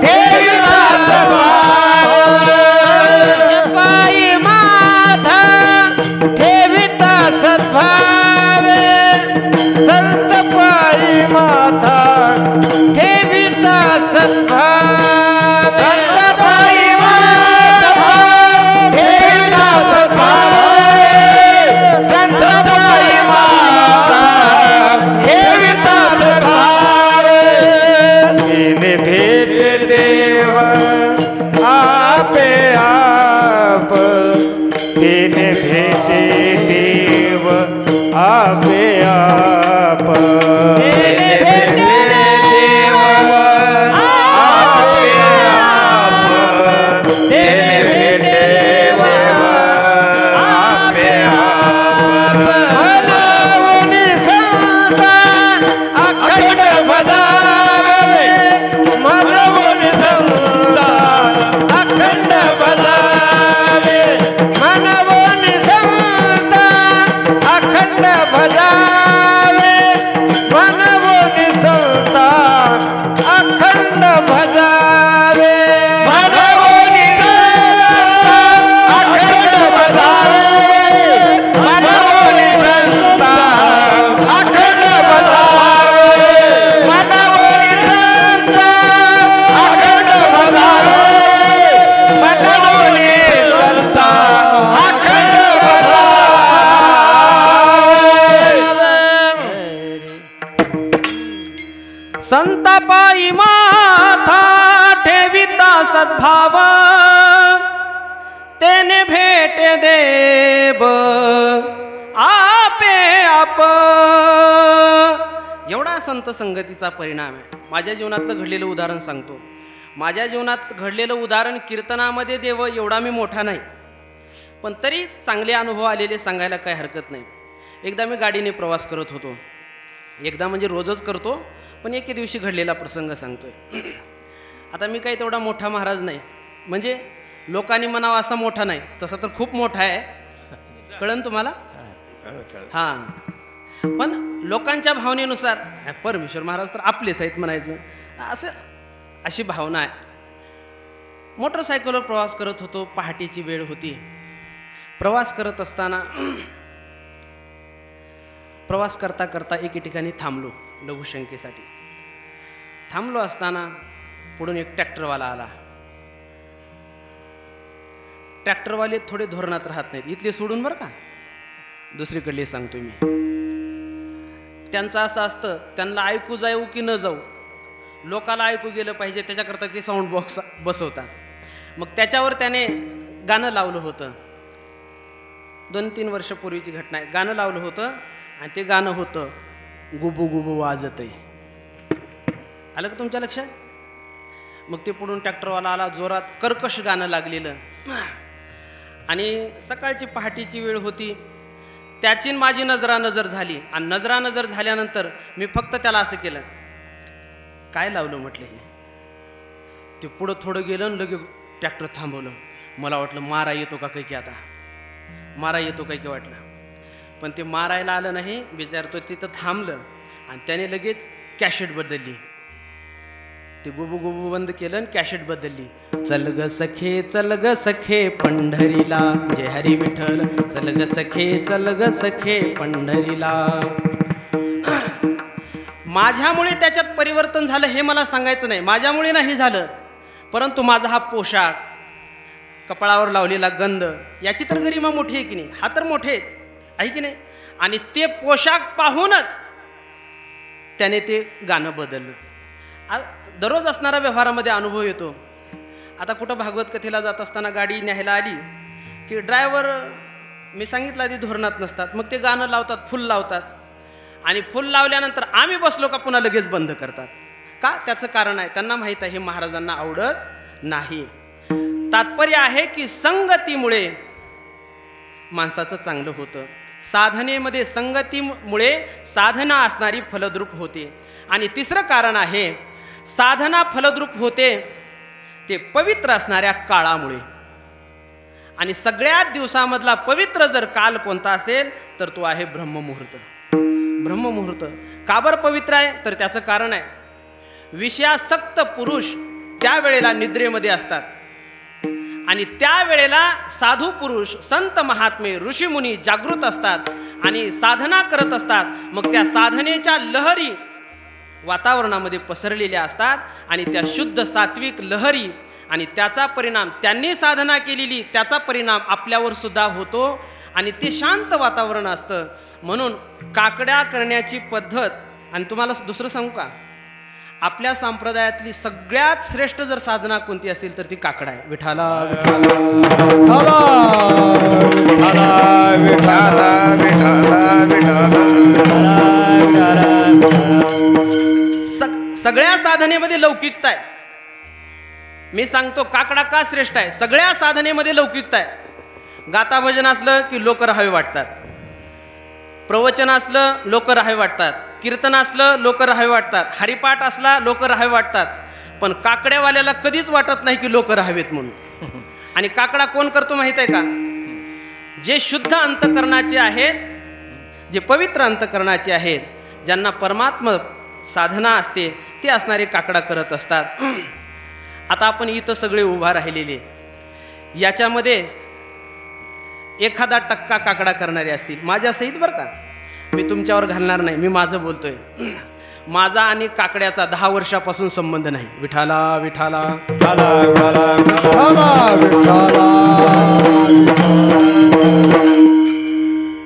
ठेविता सद्भाव, पायी माथा ठेविता सद्भाव, संत पायी माथा ठेविता सद्भाव, संत पायी माथा ठेविता सद्भाव, संत पायी माथा ठेविता सद्भाव। तिने भेट देव आपे आप, तिने भेटे देव आपे आप, तिने भेटे देव आपे आप, तिने भेटे देव आपे आप। मनवनी संता अखंड बजावे, मनवनी संता अखंड बजावे, मनवनी संता अखंड भजावे, मनवनी संता अखंड भजावे, मनवनी संता अखंड भजावे, मनवनी संता अखंड भजावे, मनवनी संता अखंड भजावे, मनवनी संता अखंड संत पायी माथा ठेविता सद्भाव, तेने भेटे देव आपे आप। एवढा संत संगतीचा परिणाम आहे। माझ्या जीवनातलं घडलेलं उदाहरण सांगतो। माझ्या जीवनात घडलेलं उदाहरण कीर्तनामध्ये देव एवढा मी मोठा नाही, पण तरी चांगले अनुभव आलेले सांगायला काही हरकत नाही। एकदा मी गाडीने प्रवास करत होतो। एकदा म्हणजे रोजच करतो, पण एके दिवशी घडलेला प्रसंग सांगतोय। आता मी काही तेवढा मोठा महाराज नाही, म्हणजे लोकांनी म्हणावं असा मोठा नाही, तसा तर खूप मोठा आहे, कळन तुम्हाला? हां, पण लोकांच्या भावनेनुसार परमेश्वर महाराज तर आपलेच आहेत म्हणायचं, असं अशी भावना आहे। मोटरसायकलवर प्रवास करत होतो। पहाटेची वेळ होती प्रवास करत असताना प्रवास करता करता एके ठिकाणी थांबलो लघुशंकेसाठी. थांबलो असताना पुढून एक ट्रॅक्टरवाला आला. ट्रॅक्टरवाले थोडे धोरणात राहत नाहीत, इथले सोडून बरं का, दुसरीकडले सांगतोय मी. त्यांचं असं असतं, त्यांना ऐकू जाऊ की न जाऊ, लोकाला ऐकू गेलं पाहिजे त्याच्याकरता ते साऊंड बॉक्स बसवतात. मग त्याच्यावर त्याने गाणं लावलं होतं. 2-3 वर्षापूर्वीची घटना आहे. गाणं लावलं होतं आणि ते गाणं होतं गुबू गुबू वाजत आहे. आलं का तुमच्या लक्षात? मग ते पुढून ट्रॅक्टरवाला आला, जोरात कर्कश गाणं लागलेलं. आणि सकाळची पहाटेची वेळ होती. त्याची माझी नजर झाली आणि नजर झाल्यानंतर मी फक्त त्याला असं केलं, काय लावलं म्हटलं हे. ते पुढं थोडं गेलं आणि लगेच ट्रॅक्टर थांबवलं. मला वाटलं मारा येतो का काही की, आता मारा येतो काही की वाटलं. पण ते मारायला आलं नाही. बिचार तो तिथं थांबलं आणि त्याने लगेच कॅसेट बदलली. ते गुबू गुबू बंद केलं आणि कॅसेट बदलली. चल ग सखे पंढरीला, जय हरी विठ्ठल. चल ग सखे पंढरीला. माझ्यामुळे त्याच्यात परिवर्तन झालं हे मला सांगायचं नाही, माझ्यामुळे नाही झालं, परंतु माझा हा पोशाख, कपाळावर लावलेला गंध, याची तर गरिमा मोठी आहे की नाही, हा तर मोठे आहे की नाही. आणि ते पोशाख पाहूनच त्याने ते गाणं बदललं. दररोज असणारा व्यवहारामध्ये अनुभव येतो. आता कुठं भागवत कथेला जात असताना गाडी न्यायला आली की ड्रायव्हर, मी सांगितलं आधी, धोरणात नसतात. मग ते गाणं लावतात, फुल लावतात. आणि फुल लावल्यानंतर आम्ही बसलो का पुन्हा लगेच बंद करतात. का? त्याचं कारण आहे, त्यांना माहीत आहे हे महाराजांना आवडत नाही. तात्पर्य आहे की संगतीमुळे माणसाचं चांगलं होतं. साधनेमध्ये संगतीमुळे साधना असणारी फलद्रूप होते. आणि तिसरं कारण आहे, साधना फलद्रूप होते ते पवित्र असणाऱ्या काळामुळे. आणि सगळ्यात दिवसामधला पवित्र जर काल कोणता असेल तर तो आहे ब्रह्ममुहूर्त. ब्रह्ममुहूर्त का बरं पवित्र आहे? तर त्याचं कारण आहे, विषयासक्त पुरुष त्यावेळेला निद्रेमध्ये असतात आणि त्यावेळेला साधू पुरुष, संत महात्मे, ऋषीमुनी जागृत असतात आणि साधना करत असतात. मग त्या साधनेच्या लहरी वातावरणामध्ये पसरलेल्या असतात आणि त्या शुद्ध सात्विक लहरी आणि त्याचा परिणाम, त्यांनी साधना केलेली त्याचा परिणाम आपल्यावर सुद्धा होतो आणि ते शांत वातावरण असतं. म्हणून काकड्या करण्याची पद्धत, आणि तुम्हाला दुसरं सांगू का, आपल्या संप्रदायातली सगळ्यात श्रेष्ठ जर साधना कोणती असेल तर ती काकडा आहे. विठाला सगळ्या साधनेमध्ये लौकिकता आहे. मी सांगतो काकडा का श्रेष्ठ आहे. सगळ्या साधनेमध्ये लौकिकता आहे. गाता भजन असलं की लोक राहावे वाटतात, प्रवचन असलं लोक राहावे वाटतात, कीर्तन असलं लोक राहावे वाटतात, हरिपाठ असला लोक राहावे वाटतात. पण काकड्यावाल्याला कधीच वाटत नाही की लोक राहावेत म्हणून. आणि काकडा कोण करतो माहित आहे का? जे शुद्ध अंतकरणाचे आहेत, जे पवित्र अंतकरणाचे आहेत, ज्यांना परमात्मा साधना असते, ते असणारे काकडा करत असतात. आता आपण इथं सगळे उभा राहिलेले, याच्यामध्ये एखादा टक्का काकडा करणारे असतील माझ्या सहित, बरं का, मी तुमच्यावर घालणार नाही, मी माझं बोलतोय. माझा आणि काकड्याचा 10 वर्षापासून संबंध नाही. विठाला विठाला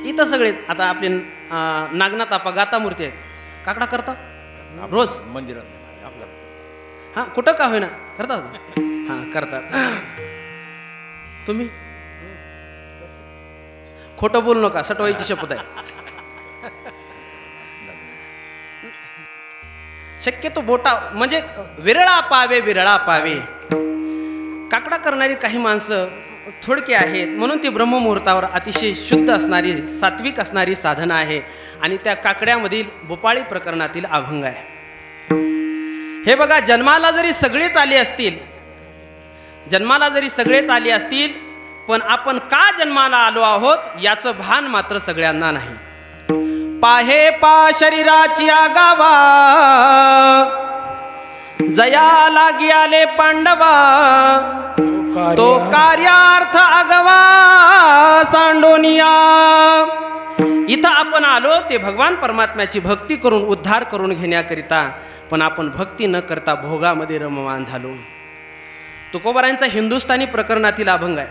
इथं सगळे. आता आपले नागनाथ आपा गाता मूर्ती आहेत, काकडा करता रोज मंदिरात. हां, कुठं का होईना करतात. हां, करतात. तुम्ही खोटं बोलू नका, सटवायची शपथ आहे. शक्यतो बोटा म्हणजे विरळा पावे. काकडा करणारी काही माणसं थोडके आहेत, म्हणून ती ब्रह्ममुहूर्तावर अतिशय शुद्ध असणारी, सात्विक असणारी साधना आहे. आणि त्या काकड्यामधील भोपाळी प्रकरणातील अभंग आहे. हे बघा, जन्माला जरी सगळेच आले असतील, पण आपण का जन्माला आलो आहोत याचं भान मात्र सगळ्यांना नाही. पाहे पा शरीराची आगावा, जया लागी आले पांडवा तो कार्यार्थ आगवा सांडोनिया. इथं आपण आलो ते भगवान परमात्म्याची भक्ती करून उद्धार करून घेण्याकरिता, पण आपण भक्ती न करता भोगामध्ये रममान झालो. तुकोबारांचा हिंदुस्थानी प्रकरणातील अभंग आहे.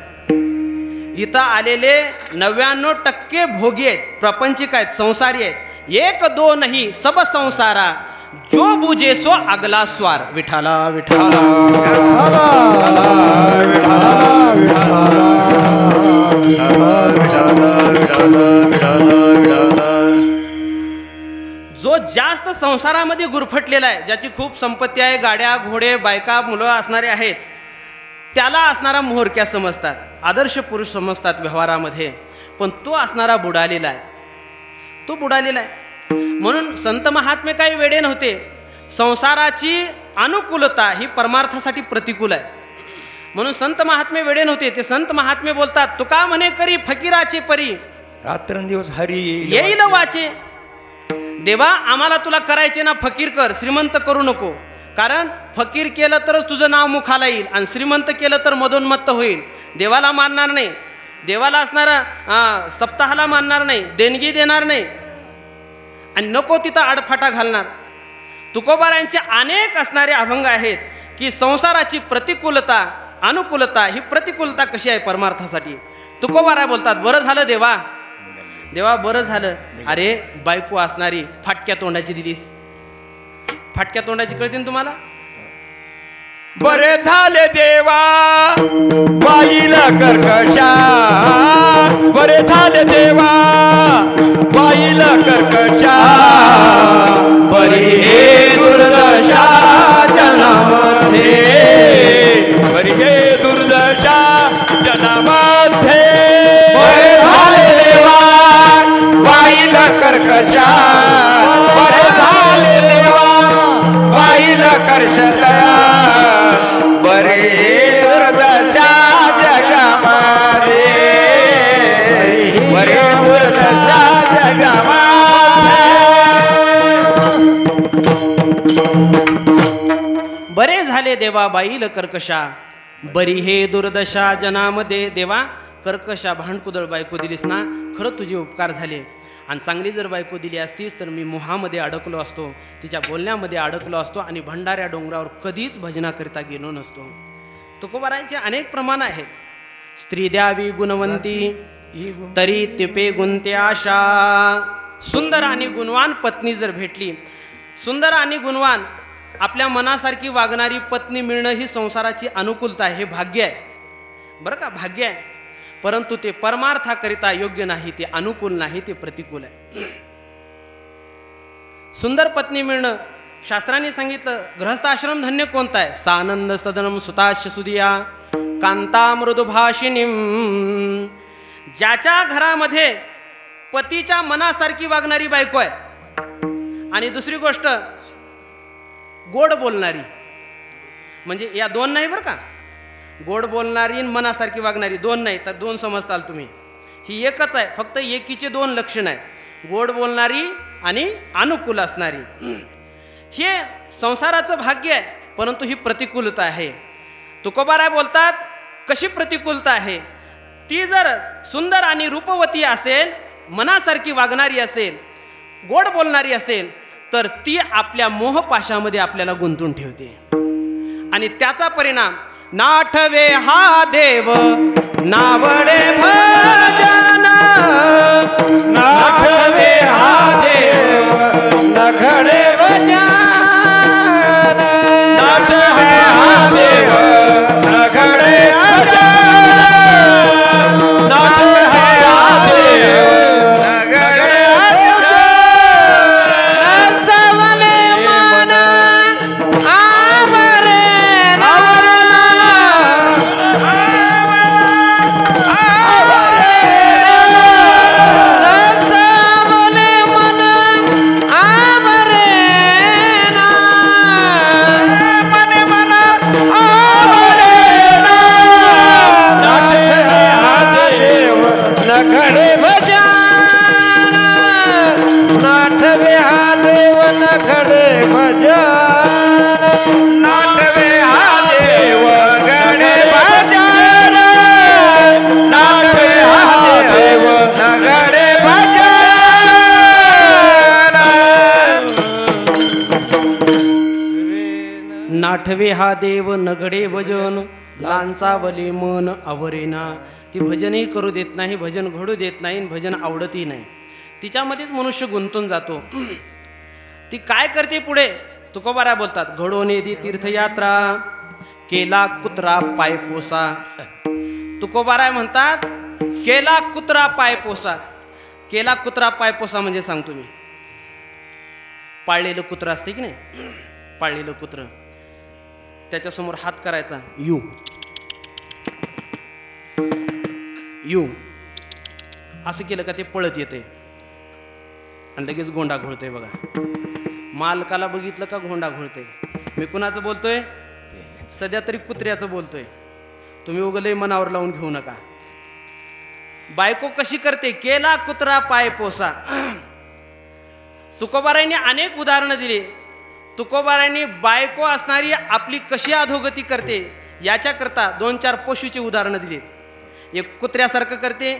इथं आलेले 99% भोगी आहेत, प्रपंचिक आहेत, संसारी आहेत. 1-2 नाही सब संसारा जो बुजे सो अगला स्वार. विठाला विठाला जो जास्त संसारामध्ये गुरफटलेला आहे, ज्याची खूप संपत्ती आहे, गाड्या घोडे बायका मुलं असणारे आहेत, त्याला असणारा मोहरक्या समजतात, आदर्श पुरुष समजतात व्यवहारामध्ये. पण तो असणारा बुडालेला आहे, तो बुडालेला आहे. म्हणून संत महात्मे काही वेडे नव्हते. संसाराची अनुकूलता ही परमार्थासाठी प्रतिकूल आहे. म्हणून संत महात्मे वेडे नव्हते. ते संत महात्मे बोलतात, तुका म्हणे करी फकीराचे परी रात्रंदिवस हरी येईल वाचे. देवा आम्हाला तुला करायचे ना, फकीर कर, श्रीमंत करू नको. कारण फकीर केलं तरच तुझं नाव मुखाला येईल आणि श्रीमंत केलं तर मदोन्मत्त होईल. देवाला मानणार नाही, देवाला असणारा सप्ताहाला मानणार नाही, देणगी देणार नाही आणि नको तिथं आडफाटा घालणार. तुकोबारांचे अनेक असणारे अभंग आहेत की संसाराची प्रतिकूलता अनुकूलता ही प्रतिकूलता कशी आहे परमार्थासाठी. तुकोबारा बोलतात, बरं झालं देवा, देवा बरं झालं. अरे बायको असणारी फाटक्या तोंडाची दिलीस. फाटक्या तोंडाची कळते ना तुम्हाला. बरे झाले देवा बाईला कर्कशा, बरे झाले देवा बाईला कर्कशा. बरी हे दुर्दशा जनामध्ये, बरी हे दुर्दशा जनामध्ये. बरे झाले देवा बाईला कर्कशा, बरे झाले देवा बाईला कर्कशा. बरे दुर्दशा जगामध्ये, बरे दुर्दशा जगामध्ये. बरे झाले देवा बाईल कर्कशा, बरी हे दुर्दशा जनामध्ये. देवा कर्कशा भांडकुदळ बायको दिलीस ना, खरं तुझे उपकार झाले. आणि चांगली जर बायको दिली असतीस तर मी मोहामध्ये अडकलो असतो, तिच्या बोलण्यामध्ये अडकलो असतो आणि भंडाऱ्या डोंगरावर कधीच भजनाकरिता गेलो नसतो. तुकोबारांचे अनेक प्रमाण आहेत. स्त्री द्यावी गुणवंती तरी तिपे गुंते आशा. सुंदर आणि गुणवान पत्नी जर भेटली, सुंदर आणि गुणवान आपल्या मनासारखी वागणारी पत्नी मिळणं ही संसाराची अनुकूलता आहे, हे भाग्य आहे बरं का, भाग्य आहे. परंतु ते परमार्थाकरिता योग्य नाही, ते अनुकूल नाही, ते प्रतिकूल आहे. सुंदर पत्नी मिळणं शास्त्राने सांगितलं. गृहस्थाश्रम धन्य कोणता आहे? सानंद सदनम सुताश्य सुदिया कांता मृदुभाषिणीम. ज्याच्या घरामध्ये पतीच्या मनासारखी वागणारी बायको आहे. आणि दुसरी गोष्ट गोड बोलणारी. म्हणजे या 2 नाही बरं का, गोड बोलणारी मनासारखी वागणारी 2 नाही, तर 2 समजताल तुम्ही. ही एकच आहे, फक्त एकीचे 2 लक्षण आहे, गोड बोलणारी आणि अनुकूल असणारी. हे संसाराचं भाग्य आहे, परंतु ही प्रतिकूलता आहे. तुकोबाराय बोलतात कशी प्रतिकूलता आहे. ती जर सुंदर आणि रूपवती असेल, मनासारखी वागणारी असेल, गोड बोलणारी असेल, तर ती आपल्या मोहपाशामध्ये आपल्याला गुंतून ठेवते. आणि त्याचा परिणाम नाठवे हा देव नावडे भजन, नाठवे हा देव नखडे भजन, नाठवे हा देव नखडे भजन, नाठवे हा देव नखडे भजन. रंजवले मन आवरे रंजवले नाठवे हा देव नगडे भजन लांचावले मन आवरेना. ती भजनही करू देत नाही, भजन घडू देत नाही, भजन आवडतही नाही. तिच्यामध्येच मनुष्य गुंतून जातो. ती काय करते पुढे? तुकोबाराय बोलतात, घडोने दी तीर्थयात्रा केला कुत्रा पायपोसा. तुकोबाराय म्हणतात केला कुत्रा पायपोसा. केला कुत्रा पायपोसा म्हणजे सांगतो मी, पाळलेलं कुत्र असते की नाही, पाळलेलं कुत्र, त्याच्यासमोर हात करायचा, यू यू असं केलं का ते पळत येते आणि लगेच गोंडा घोळतोय. बघा, मालकाला बघितलं का गोंडा घोळतोय. मी कुणाचं बोलतोय? सध्या तरी कुत्र्याचं बोलतोय. तुम्ही उगलंय मनावर लावून घेऊ नका. बायको कशी करते? केला कुत्रा पाय पोसा. तुकोबारायांनी अनेक उदाहरणं दिली. तुकोबारायांनी बायको असणारी आपली कशी अधोगती करते याच्याकरता 2-4 पशुची उदाहरणं दिली. एक कुत्र्यासारखं करते,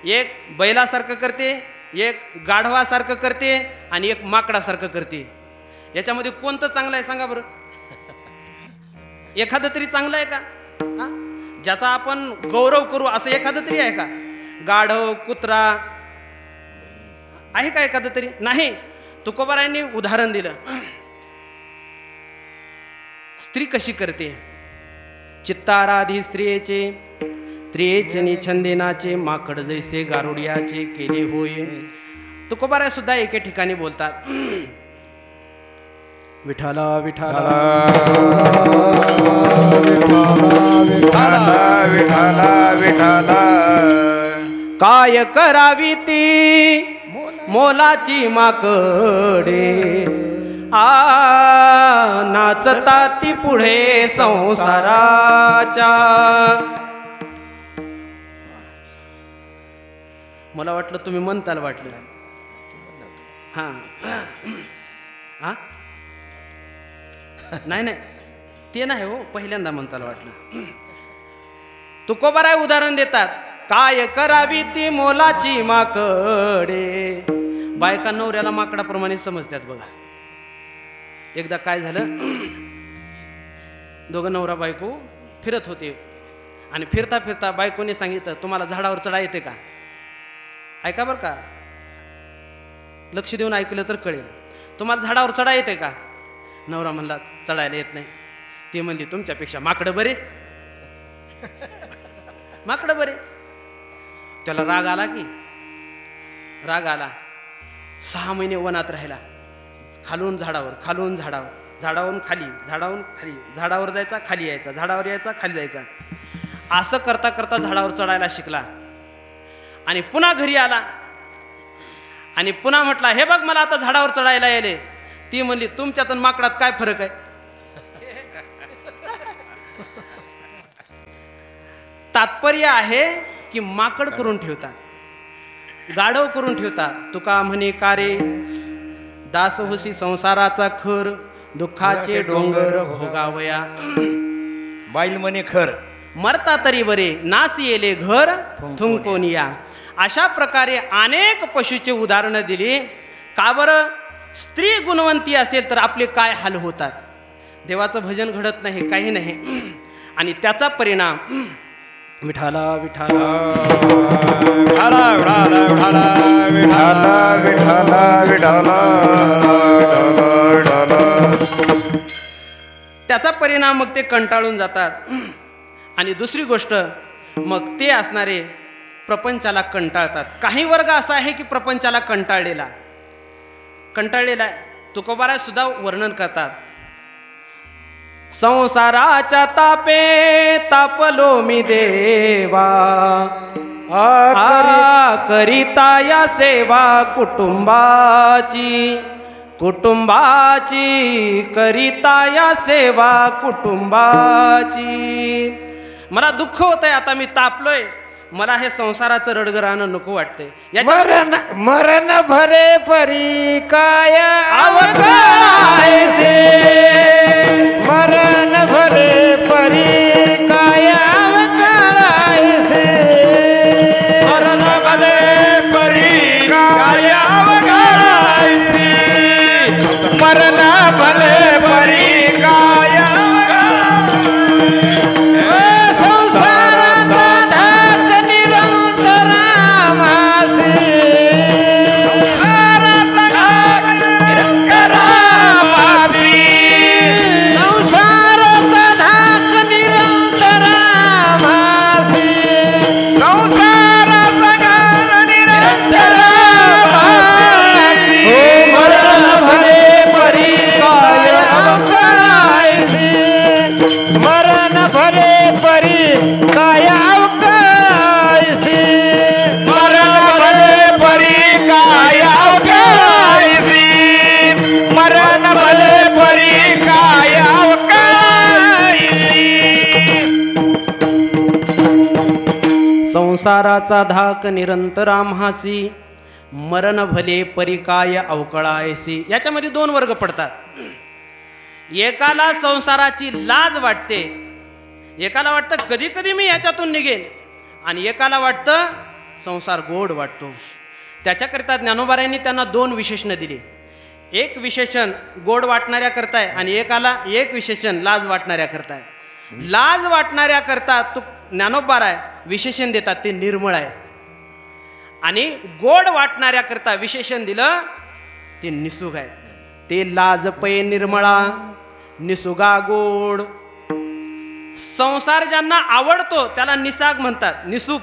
एक बैलासारखं करते, एक गाढवासारखं करते आणि एक माकडासारखं करते. याच्यामध्ये कोणतं चांगलं आहे सांगा बरं? एखादं तरी चांगलं आहे का? ज्याचा आपण गौरव करू असं एखादं तरी आहे का? गाढव, कुत्रा आहे का एखादं तरी? नाही. तुकोबारायांनी उदाहरण दिलं. स्त्री कशी करते? चित्ताराधी स्त्रियेचे त्रियेचे छंदेनाचे माकड जैसे गारुडियाचे केले होय. तुकोबाराय सुद्धा एके ठिकाणी बोलतात, विठाला विठाला विठाला विठाला विठाला काय करावी ती मोलाची माकडे. नाचता ती पुढे संसाराच्या. मला वाटलं तुम्ही म्हणताल, वाटलं हा हा नाही नाही ते नाही हो, पहिल्यांदा म्हणताल वाटलं. तुकोबाराय उदाहरण देतात, काय करावी ती मोलाची माकडे. बायका नवऱ्याला माकडाप्रमाणे समजतात. बघा, एकदा काय झालं, दोघं नवरा बायको फिरत होते आणि फिरता फिरता बायकोने सांगितलं, तुम्हाला झाडावर चढा येते का? ऐका बरं का, लक्ष देऊन ऐकलं तर कळेल. तुम्हाला झाडावर चढा येते का? नवरा म्हणला, चढायला येत नाही. ती म्हणली, तुमच्यापेक्षा माकडं बरे. माकडं बरे. त्याला राग आला की राग आला. 6 महिने वनात राहिला. खालून झाडावर, खालून झाडावर, झाडावरून खाली, झाडावरून खाली, झाडावर जायचा, खाली यायचा, झाडावर यायचा, खाली जायचा. असं करता करता झाडावर चढायला शिकला आणि पुन्हा घरी आला आणि पुन्हा म्हटला, हे बघ मला आता झाडावर चढायला यायले. ती म्हणली, तुमच्यात आणि माकडात काय फरक आहे? तात्पर्य आहे की माकड करून ठेवतात, गाढव करून ठेवतात. तुका म्हणे का रे दास होसी संसाराचा खर, दुःखाचे डोंगर भोगावया. बाईल म्हणे खर, मरता तरी बरे नास येले घर थुंकोनिया. अशा प्रकारे अनेक पशुचे उदाहरणं दिली. का बरं? स्त्री गुणवंती असेल तर आपले काय हाल होतात. देवाचं भजन घडत नाही, काही नाही, आणि त्याचा परिणाम विठाला विठाला विठाला विठाला विठाला विठाला विठाला विठाला. त्याचा परिणाम मग ते कंटाळून जातात. आणि दुसरी गोष्ट, मग ते असणारे प्रपंचाला कंटाळतात. काही वर्ग असा आहे की प्रपंचाला कंटाळलेला आहे. तुकोबाराय सुद्धा वर्णन करतात, संसाराच्या तापे तापलो मी देवा, करिता या सेवा कुटुंबाची, कुटुंबाची करिता या सेवा कुटुंबाची. मला दुःख होत आहे, आता मी तापलोय, मला हे संसाराचं रडगरानं नको वाटतंय. मरण मरण भरे परी काय अवकाळायसे, मरण भरे परी काय अवकाळायसे, मरण भरे परी काय अवकाळायसे, मरण भरे परी काय संसाराचा धाक निरंतर आम्हासी, मरण भले परिकाय अवकळायसी. याच्यामध्ये दोन वर्ग पडतात. एकाला संसाराची लाज वाटते, एकाला वाटतं कधी कधी मी याच्यातून निघेन, आणि एकाला वाटतं संसार गोड वाटतो. त्याच्याकरिता ज्ञानोबारायांनी त्यांना दोन विशेषणं दिली. एक विशेषण गोड वाटणाऱ्या करताय आणि एक विशेषण लाज वाटणाऱ्या करताय. लाज वाटणाऱ्या करता तो ज्ञानोबाराय विशेषण देतात ते निर्मळ आहे, आणि गोड वाटणाऱ्या करता विशेषण दिलं ते निसुग आहे. ते लाज पै निर्मळा निसुगा गोड. संसार ज्यांना आवडतो त्याला निसाग म्हणतात, निसुग.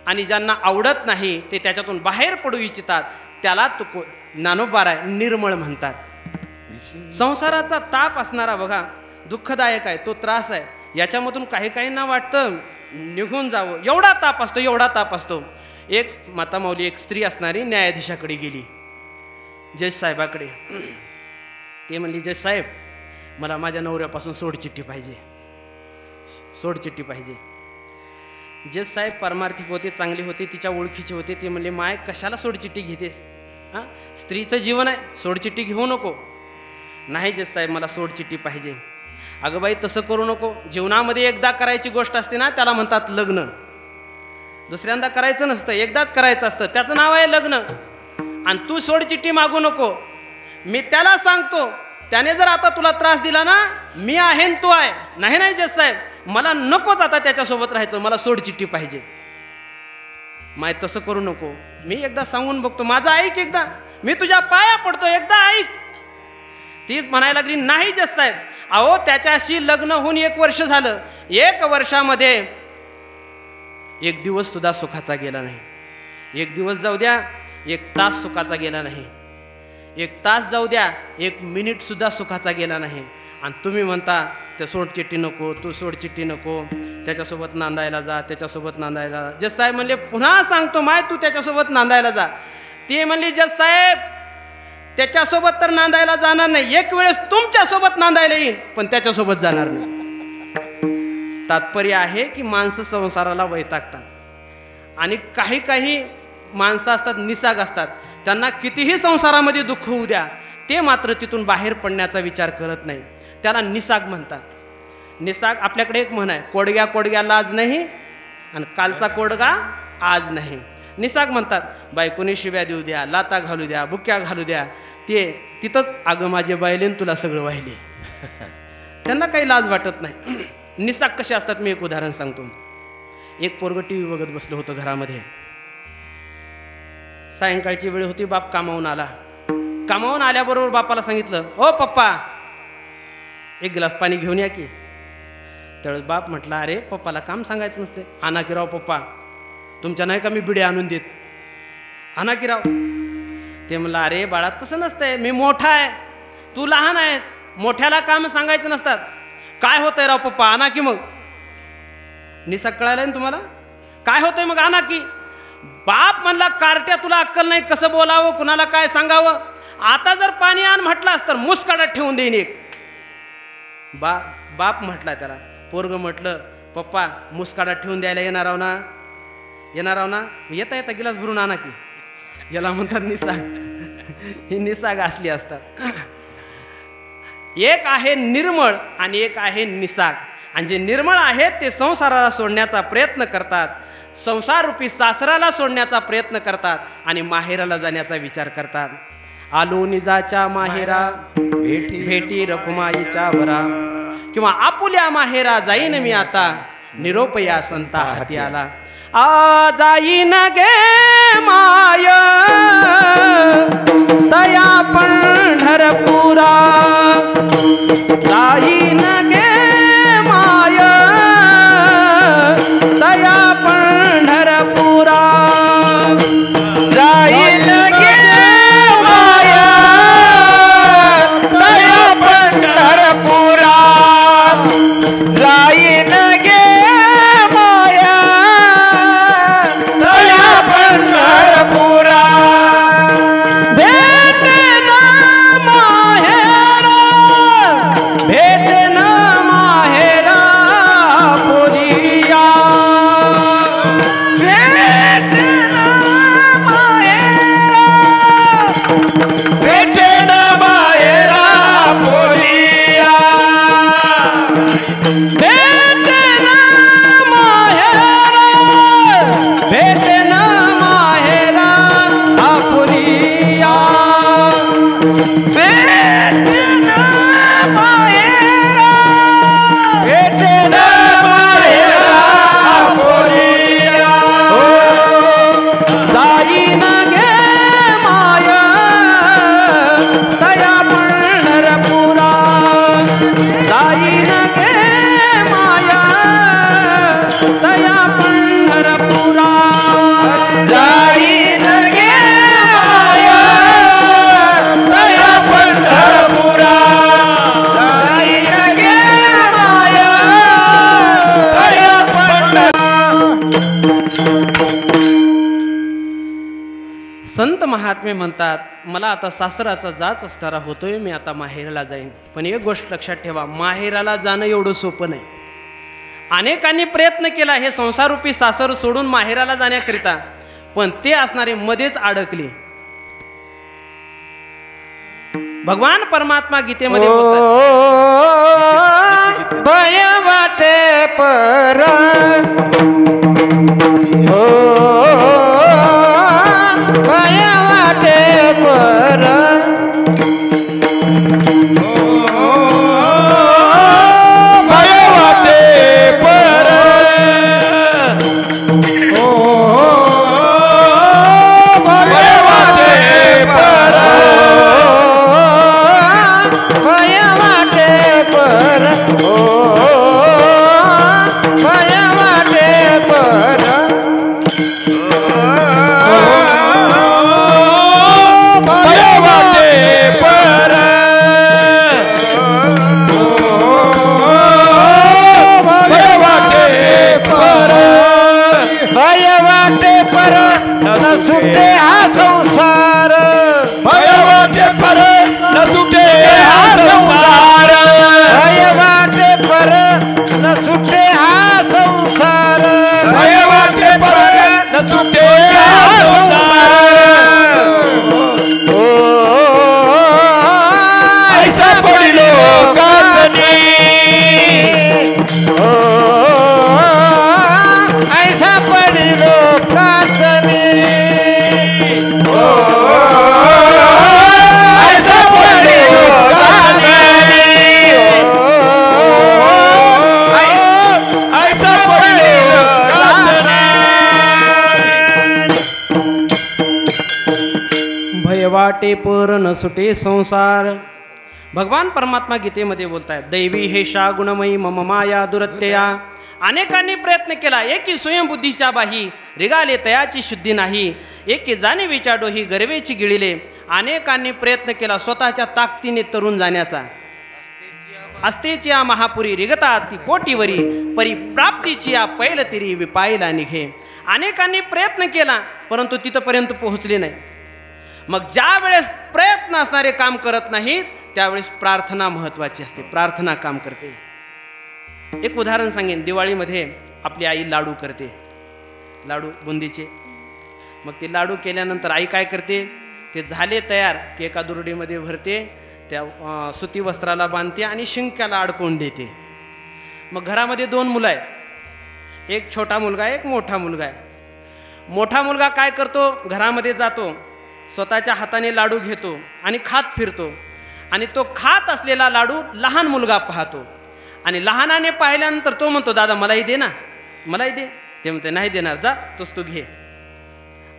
आणि ज्यांना आवडत नाही ते त्याच्यातून बाहेर पडू इच्छितात त्याला तो ज्ञानोबाराय निर्मळ म्हणतात. संसाराचा ताप असणारा बघा दुःखदायक आहे, तो त्रास आहे. याच्यामधून काही काहींना वाटतं निघून जावं, एवढा ताप असतो, एवढा ताप असतो. एक मातामाऊली एक स्त्री असणारी न्यायाधीशाकडे गेली, जज साहेबाकडे. ते म्हणली, जज साहेब मला माझ्या नवऱ्यापासून सोडचिठ्ठी पाहिजे, सोडचिठ्ठी पाहिजे. जज साहेब परमार्थिक होते, चांगले होते, तिच्या ओळखीचे होते. ते म्हणले, माय कशाला सोडचिठ्ठी घेतेस, हां स्त्रीचं जीवन आहे, सोडचिठ्ठी घेऊ नको. नाही जज साहेब मला सोडचिठ्ठी पाहिजे. अगं बाई तसं करू नको, जीवनामध्ये एकदा करायची गोष्ट असते ना त्याला म्हणतात लग्न. दुसऱ्यांदा करायचं नसतं, एकदाच करायचं असतं, त्याचं नाव आहे लग्न. आणि तू सोडचिठ्ठी मागू नको. मी त्याला सांगतो, त्याने जर आता तुला त्रास दिला ना, मी आहे न तू आहे. नाही नाही जज साहेब मला नकोच आता त्याच्यासोबत राहायचं, मला सोडचिठ्ठी पाहिजे. माय तसं करू नको, मी एकदा सांगून बघतो, माझं ऐक एकदा, मी तुझ्या पाया पडतो, एकदा ऐक. तीच म्हणायला लागली, नाही जज साहेब अहो त्याच्याशी लग्न होऊन 1 वर्ष झालं, 1 वर्षामध्ये 1 दिवस सुद्धा सुखाचा गेला नाही. 1 दिवस जाऊ द्या, 1 तास सुखाचा गेला नाही. 1 तास जाऊ द्या, 1 मिनिट सुद्धा सुखाचा गेला नाही. आणि तुम्ही म्हणता ते सोडचिठ्ठी नको, तू सोडचिठ्ठी नको, त्याच्यासोबत नांदायला जा, त्याच्यासोबत नांदायला जा. जज साहेब म्हणले, पुन्हा सांगतो माय तू त्याच्यासोबत नांदायला जा. ती म्हणली, जज साहेब त्याच्यासोबत तर नांदायला जाणार नाही, एक वेळेस तुमच्यासोबत नांदायला येईल पण त्याच्यासोबत जाणार नाही. तात्पर्य आहे की माणसं संसाराला वैतागतात, आणि काही काही माणसं असतात निसाग असतात, त्यांना कितीही संसारामध्ये दुःख होऊ द्या ते मात्र तिथून बाहेर पडण्याचा विचार करत नाही, त्याला निसाग म्हणतात. निसाग आपल्याकडे एक म्हण आहे, कोडग्या कोडग्या लाज नाही आणि कालचा कोडगा आज नाही. निसाग म्हणतात बायकोनी शिव्या देऊ द्या, लाता घालू द्या, बुक्या घालू द्या, ते तिथंच अगं माझे बायलेन तुला सगळं वाहिले, त्यांना काही लाज वाटत नाही. निसाग कसे असतात मी एक उदाहरण सांगतो. एक पोरगं टी व्ही बघत बसलं होतं घरामध्ये. सायंकाळची वेळ होती, बाप कामावून आला. कामावून आल्याबरोबर बापाला सांगितलं, ओ पप्पा 1 ग्लास पाणी घेऊन या की. त्यावेळेस बाप म्हटला, अरे पप्पाला काम सांगायचं नसते, आणा की राव पप्पा, तुमच्या नाही का मी बिडे आणून देत, आणा की राव. ते म्हणलं, अरे बाळा तसं नसतंय, मी मोठा आहे, तू लहान आहेस, मोठ्याला काम सांगायचं नसतात. काय होतंय राव पप्पा, आणा की. मग निसाग कळायला ना तुम्हाला, काय होतंय मग आणा की. बाप म्हणला, कार्ट्या तुला अक्कल नाही, कसं बोलावं, कुणाला काय सांगावं. आता जर पाणी आण म्हटलास तर मुसकाडात ठेवून देईन एक. बाप म्हटला त्याला. पोरग म्हटलं, पप्पा मुसकाडात ठेवून द्यायला येणार आहो ना, येणार आहो ना, येता येता गिलास भरून आणा की. याला म्हणतात निसाग. ही निसाग असली असतात. एक आहे निर्मळ आणि एक आहे निसाग. आणि जे निर्मळ आहेत ते संसाराला सोडण्याचा प्रयत्न करतात, संसार रूपी सासराला सोडण्याचा प्रयत्न करतात आणि माहेराला जाण्याचा विचार करतात. आलो निजाच्या माहेरा भेटी रखुमाईच्या वरा, किंवा आपुल्या माहेरा जाईन मी आता, निरोप या संता हाती आला. आ जाईन गे माय तया पंढरपुरा, जाईन गे माय तया पंढरपुरा, जाईन गे माया तया पंढरपुरा, जाईन गे माया तया पंढरपुरा. भेटे ना माहेरा पोरिया भेटे ना माहेरा भेटे ना माहेरा आपुरिया भेटे ना माहेरा भेटे ना माहेरा पोरिया जाई न गे माया तया पंढरपुरा जाई न गे माया तया पंढरपुरा जाई न गे माया तया पंढरपुरा जाई न गे माया तया संत महात्मे म्हणतात मला आता सासराचा जाच असणारा होतोय, मी आता माहेरला जाईन. पण एक गोष्ट लक्षात ठेवा, माहेराला जाणं एवढं सोपं नाही. अनेकांनी प्रयत्न केला हे संसारूपी सासर सोडून माहेराला जाण्याकरिता, पण ते असणारे मध्येच अडकले. भगवान परमात्मा गीतेमध्ये बोलतात, भय वाटे पर भय वाटे पर भय वाटे पर भय वाटे पर भय वाटे पर भय वाटे पर भय वाटे पर भय वाटे पर भय वाटे पर न सुटे हा संसार भय वाटे पर न सुटे हा संसार भय वाटे पर न सुटे हा संसार भय वाटे पर न सुटे हा संसार ऐसा पडिलो कासनी ऐसा पडिलो कासनी ऐसा पडिलो कासनी ऐसा पडिलो कासनी भय वाटे पर न सुटे संसार. भगवान परमात्मा गीतेमध्ये बोलतायत, दैवी हेषा गुणमयी मम माया दुरत्यया. अनेकांनी प्रयत्न केला, एकी स्वयंबुद्धीच्या बाही रिगाले तयाची शुद्धी नाही, एकी जाणीवीच्या डोही गर्वेची गिळिले. अनेकांनी प्रयत्न केला स्वतःच्या ताकदीने तरुण जाण्याचा. अस्तेची या महापुरी रिगता ती कोटीवरी, परी प्राप्तीची या पैल तिरी विपायला निघे. अनेकांनी प्रयत्न केला परंतु तिथपर्यंत पोहोचले नाही. मग ज्या वेळेस प्रयत्न असणारे काम करत नाहीत त्यावेळेस प्रार्थना महत्वाची असते, प्रार्थना काम करते. एक उदाहरण सांगेन, दिवाळीमध्ये आपली आई लाडू करते, लाडू बुंदीचे. मग ते लाडू केल्यानंतर आई काय करते, ते झाले तयार की एका दुरडीमध्ये भरते, त्या सुती वस्त्राला बांधते आणि शिंक्याला अडकवून देते. मग घरामध्ये दोन मुलं आहेत, एक छोटा मुलगा एक मोठा मुलगा आहे. मोठा मुलगा काय करतो, घरामध्ये जातो, स्वतःच्या हाताने लाडू घेतो आणि खात फिरतो. आणि तो खात असलेला लाडू लहान मुलगा पाहतो आणि लहानाने पाहिल्यानंतर तो म्हणतो, दादा मलाही दे ना, मलाही दे. ते म्हणते नाही देणार, जा तोच तू घे.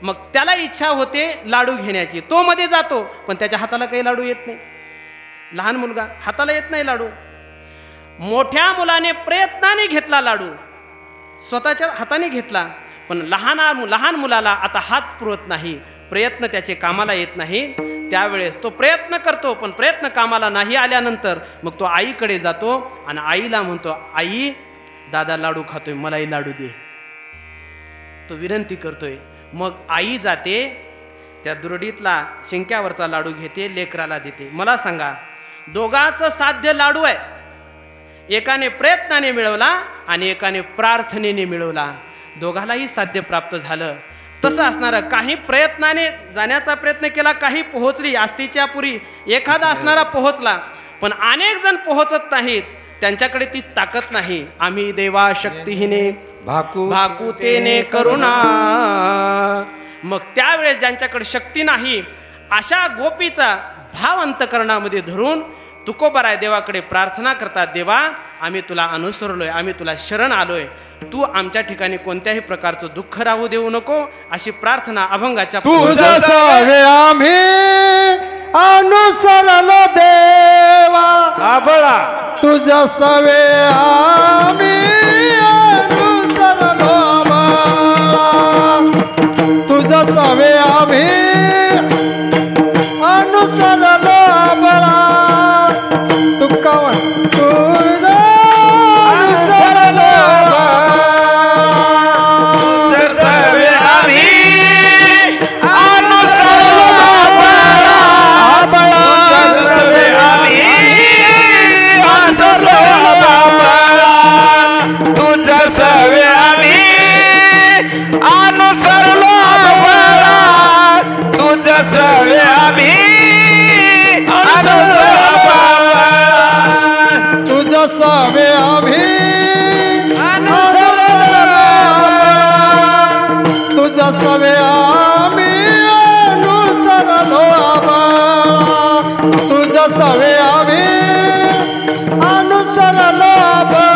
मग त्याला इच्छा होते लाडू घेण्याची, तो मध्ये जातो पण त्याच्या हाताला काही लाडू येत नाही. लहान मुलगा हाताला येत नाही लाडू. मोठ्या मुलाने प्रयत्नाने घेतला लाडू, स्वतःच्या हाताने घेतला, पण लहान मुलाला आता हात पुरत नाही, प्रयत्न त्याचे कामाला येत नाही. त्यावेळेस तो प्रयत्न करतो पण प्रयत्न कामाला नाही आल्यानंतर मग तो आईकडे जातो आणि आईला म्हणतो, आई दादा लाडू खातोय, मलाही लाडू दे. तो विनंती करतोय. मग आई जाते, त्या दुरडीतला शिंक्यावरचा लाडू घेते, लेकराला देते. मला सांगा, दोघांचं साध्य लाडू आहे. एकाने प्रयत्नाने मिळवला आणि एकाने प्रार्थनेने मिळवला. दोघालाही साध्य प्राप्त झालं. तसं असणारं. काही प्रयत्नाने जाण्याचा प्रयत्न केला, काही पोहोचली आस्तीच्या पुरी, एखादा असणारा पोहोचला, पण अनेक जण पोहोचत नाहीत, त्यांच्याकडे ती ताकद नाही. आम्ही देवा शक्तीहीने भाकू तेने करुणा. मग त्यावेळेस ज्यांच्याकडे शक्ती नाही अशा गोपीचा भाव अंतकरणामध्ये धरून तुकोबाराय देवाकडे प्रार्थना करतात. देवा, आम्ही तुला अनुसरलोय, आम्ही तुला शरण आलोय, तू आमच्या ठिकाणी कोणत्याही प्रकारचं दुःख राहू देऊ नको, अशी प्रार्थना अभंगाच्या तुझं सवे आम्ही अनुसरलो देवा. आबळा तुझं सवे आम्ही अनुसरलो आबळा. तुझं सवे आम्ही अनुसरलो आबळा. तुका तुझं अनुसरलो सवे आम्ही तुझा सवे आम्ही अनुसरलो आबळा. तुझा सवे आम्ही अनुसरलो आबळा.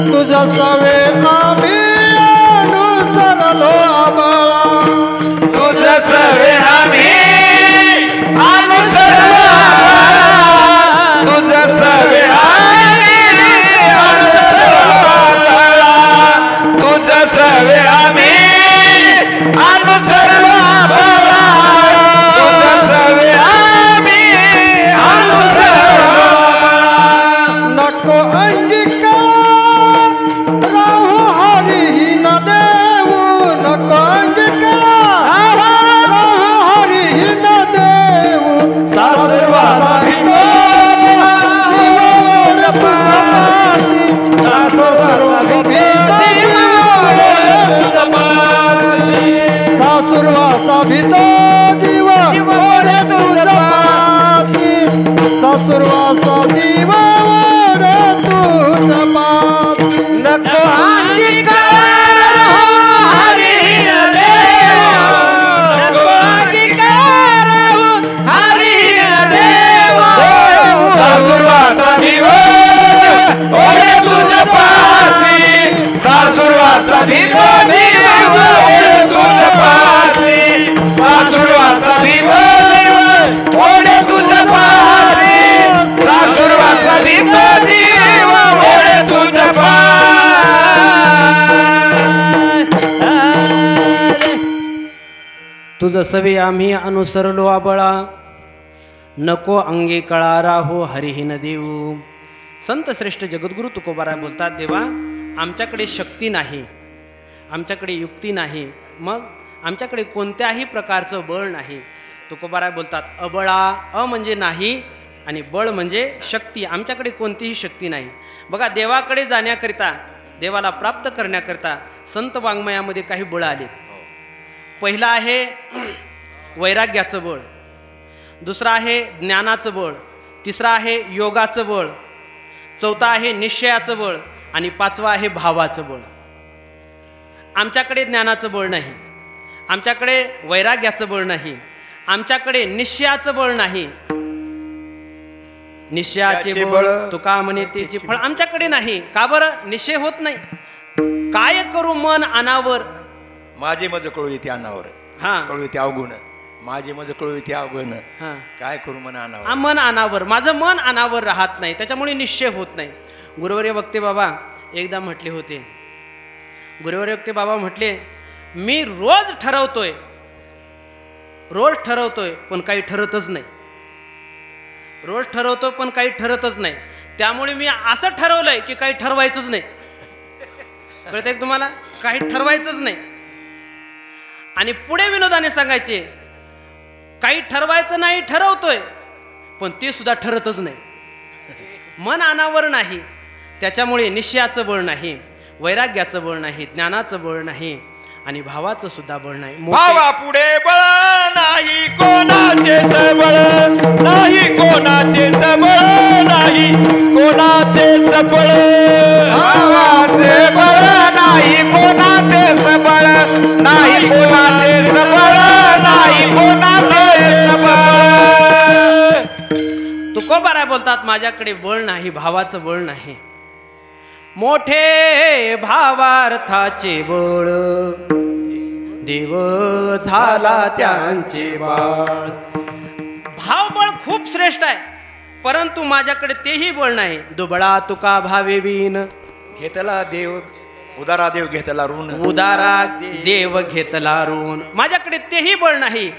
तुझा सवे आम्ही अनुसरलो आबळा. तुझा सवे आम्ही अनुसरलो आबळा. तुझा सवे तुझं सवे आम्ही अनुसरलो आबळा. नको अंगी कळा राहो हरिहीन देऊ. संत श्रेष्ठ जगद्गुरु तुकोबाराय बोलतात, देवा, आमच्याकडे शक्ती नाही, आमच्याकडे युक्ती नाही, मग आमच्याकडे कोणत्याही प्रकारचं बळ नाही. तुकोबाराय बोलतात, अबळा, अ म्हणजे नाही आणि बळ म्हणजे शक्ती. आमच्याकडे कोणतीही शक्ती नाही. बघा, देवाकडे जाण्याकरिता, देवाला प्राप्त करण्याकरिता संत वाङ्मयामध्ये काही बळ आले. पहिला आहे वैराग्याचं बळ, दुसरा आहे ज्ञानाचं बळ, तिसरा आहे योगाचं बळ, चौथा आहे निश्चयाचं बळ आणि पाचवा आहे भावाचं बळ. आमच्याकडे ज्ञानाचं बळ नाही, आमच्याकडे वैराग्याचं बळ नाही, आमच्याकडे निश्चयाचं बळ नाही. निश्चयाचे बळ तुका म्हणे त्याचे फळ आमच्याकडे नाही. का बरं? निश्चय होत नाही. काय करू मन अनावर, माझे मज कळू येते अनावर. हा, कळू येते अवगुण, माझे मज कळू येते अवगुण. काय करू मन अनावर, मन अनावर, माझं मन अनावर राहत नाही, त्याच्यामुळे निश्चय होत नाही. गुरुवर्य वक्ते बाबा एकदा म्हटले होते, गुरुवर्य वक्ते बाबा म्हटले, मी रोज ठरवतोय पण काही ठरतच नाही. रोज ठरवतो पण काही ठरतच नाही. त्यामुळे मी असं ठरवलंय की काही ठरवायचंच नाही. कळतंय का तुम्हाला? काही ठरवायचंच नाही. आणि पुढे विनोदाने सांगायचे, काही ठरवायचं नाही, ठरवतोय पण ते सुद्धा ठरतच नाही. मन अनावर नाही, त्याच्यामुळे निश्चयाचं बळ नाही, वैराग्याचं बळ नाही, ज्ञानाचं बळ नाही आणि भावाचं सुद्धा बळ नाही. भावा पुढे बळ नाही कोणाचे सबळ, नाही कोणाचे सबळ, नाही कोणाचे सबळ. भावाचे बळ नाही कोणाचे सबळ, नाही कोणाचे सबळ, नाही कोणाचे सबळ. तुकोबाराय बोलतात माझ्याकडे बळ नाही, भावाचं बळ नाही. मोठे भावार्थाचे बळ, देव झाला त्यांचे बाळ. भावबळ खूप श्रेष्ठ आहे, परंतु माझ्याकडे तेही बळ नाही. दुबळा तुका भावे विन, घेतला देव उदारा, देव घेतला ऋण, उदारा देव घेतला ऋण. माझ्याकडे तेही बळ नाही,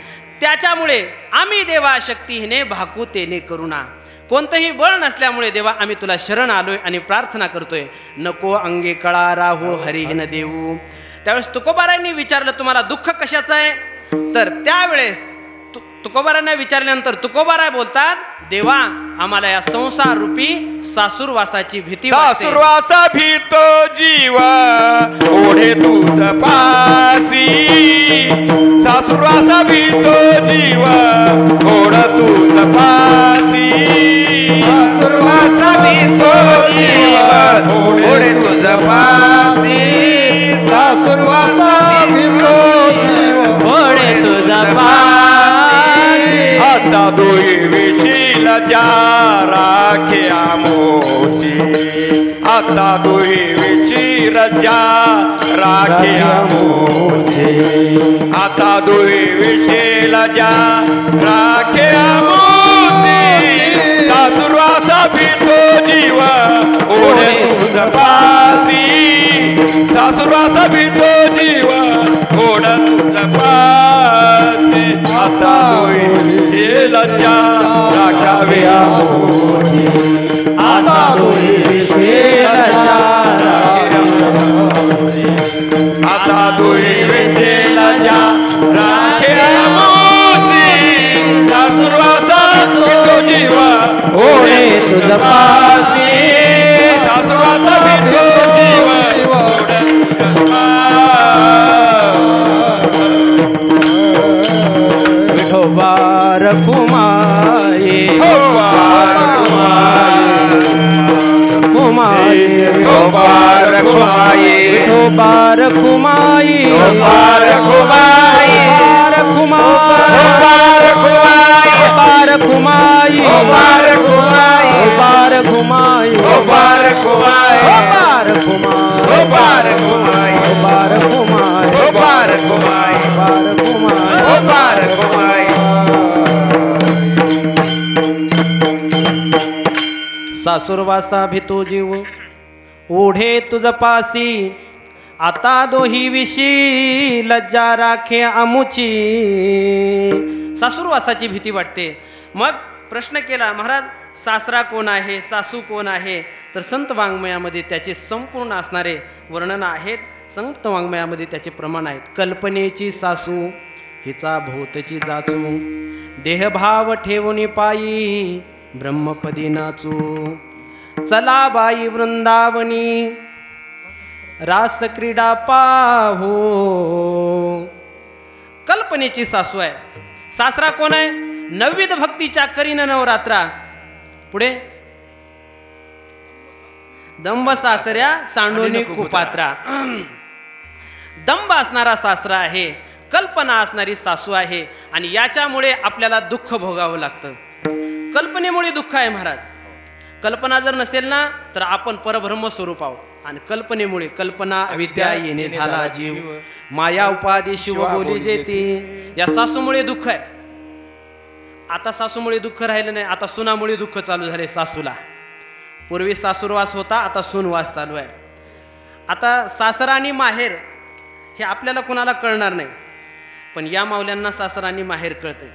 त्याच्यामुळे आम्ही देवा शक्तीने भाकू तेने करुणा. कोणतंही बळ नसल्यामुळे देवा आम्ही तुला शरण आलोय आणि प्रार्थना करतोय. नको अंगे कळा राहू हरिहीन देऊ. त्यावेळेस तुकोबारायांनी विचारलं तुम्हाला दुःख कशाचं आहे, तर त्यावेळेस तुकोबारायांना विचारल्यानंतर तुकोबाराय बोलतात देवा आम्हाला या संसार रूपी सासूरवासाची भीती वाटते. सासूरवासा भीतो जीवा ओढे तुझ पासी, सासूरवासा भीतो जीवा ओढ तुझ पासी. सासूरवासा भीतो जीवा ओढे तुझ पासी, सासूरवासा भीतो जीवा ओढे तुझ पासी. आता दोई विशील जा राखे आमोची, आता दोई विशील जा राखे आमोची, आता दोई विशील जा राखे आमोची. सासूरवासा भीतो जीवा ओढे तुझ पासी, सासूरवासा भीतो जीवा ओढ तुझ पासी. आता दोई विशील जा राखावे आमोची, आता दोई विशील जा राखे, आता दोई विशील जा राखे आमोची. सासूरवासा भीतो जीवा ओढे तुझ पासी, सासूरवासा भीतो जीवा ओढे तुझ पासी. विठोबा रखुमाये, विठोबा रखुमाये, विठोबा रखुमाये, विठोबा रखुमाये, विठोबा रखुमाये, विठोबा रखुमाये, विठोबा रखुमाये, विठोबा रखुमाये, विठोबा रखुमाये, विठोबा रखुमाये, विठोबा रखुमाये, विठोबा रखुमाये, विठोबा रखुमाये, विठोबा रखुमाये. सासूरवासा भीतो जीव ओढे तुझ पासी, आता दोही विशी लज्जा राखे आमुची. सासूरवासाची भीती वाटते. मग प्रश्न केला महाराज सासरा कोण आहे, सासू कोण आहे, तर संत वाङ्मयामध्ये त्याचे संपूर्ण असणारे वर्णन आहेत. संत वाङ्मयामध्ये त्याचे प्रमाण आहेत. कल्पनेची सासू हिचा भोवतची जाचू, देहभाव ठेवून पायी ब्रह्मपदी नाचू. चला बाई वृंदावनी रास क्रीडा पाहू. कल्पनेची सासू आहे. सासरा कोण आहे, नवविध भक्तीच्या करीन नवरात्रा. पुढे दंभ सासऱ्या सांडोनी कुपात्रा. दंभ असणारा सासरा आहे, कल्पना असणारी सासू आहे, आणि याच्यामुळे आपल्याला दुःख भोगावं लागतं. कल्पनेमुळे दुःख आहे महाराज. कल्पना जर नसेल ना तर आपण परब्रह्म स्वरूप आहोत, आणि कल्पनेमुळे कल्पना अविद्या येणे झाला जीव, माया उपाधी शिव बोली जेती. या सासूमुळे दुःख आहे. आता सासूमुळे दुःख राहिलं नाही, आता सुनामुळे दुःख चालू झाले सासूला. पूर्वी सासूरवास होता, आता सूनवास चालू आहे. आता सासरा आणि माहेर हे आपल्याला कोणाला कळणार नाही, पण या माऊल्यांना सासरा आणि माहेर कळते.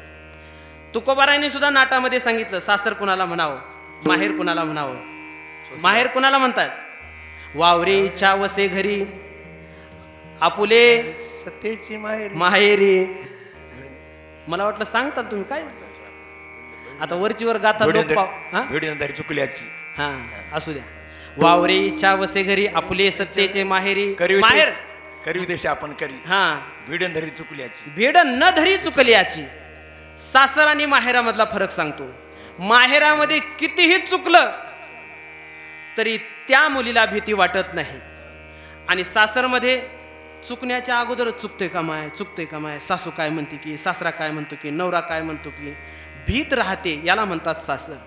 तुकोबारायांनी सुद्धा नाटामध्ये सांगितलं सासर कुणाला म्हणावं, माहेर कुणाला म्हणावं. माहेर कुणाला म्हणतात, वावरे इच्छा वसे घरी आपुले सत्तेची माहेरी माहेरी. मला वाटलं सांगतात तुम्ही काय, आता वरची वर गाता लोक भेडीनंतर चुकल्याची. हा असू द्या. वावरे इच्छा वसे घरी आपुले सत्तेचे माहेरी. माहेर करी तशी आपण करी हा भिडन धरी चुकल्याची भेड न धरी चुकल्याची. सासर आणि माहेरामधला फरक सांगतो. माहेरामध्ये कितीही चुकलं तरी त्या मुलीला भीती वाटत नाही, आणि सासरमध्ये चुकण्याच्या अगोदरच चुकतोय का माय, चुकतोय का माय, सासू काय म्हणते की, सासरा काय म्हणतो की, नवरा काय म्हणतो की, भीत राहते. याला म्हणतात सासर.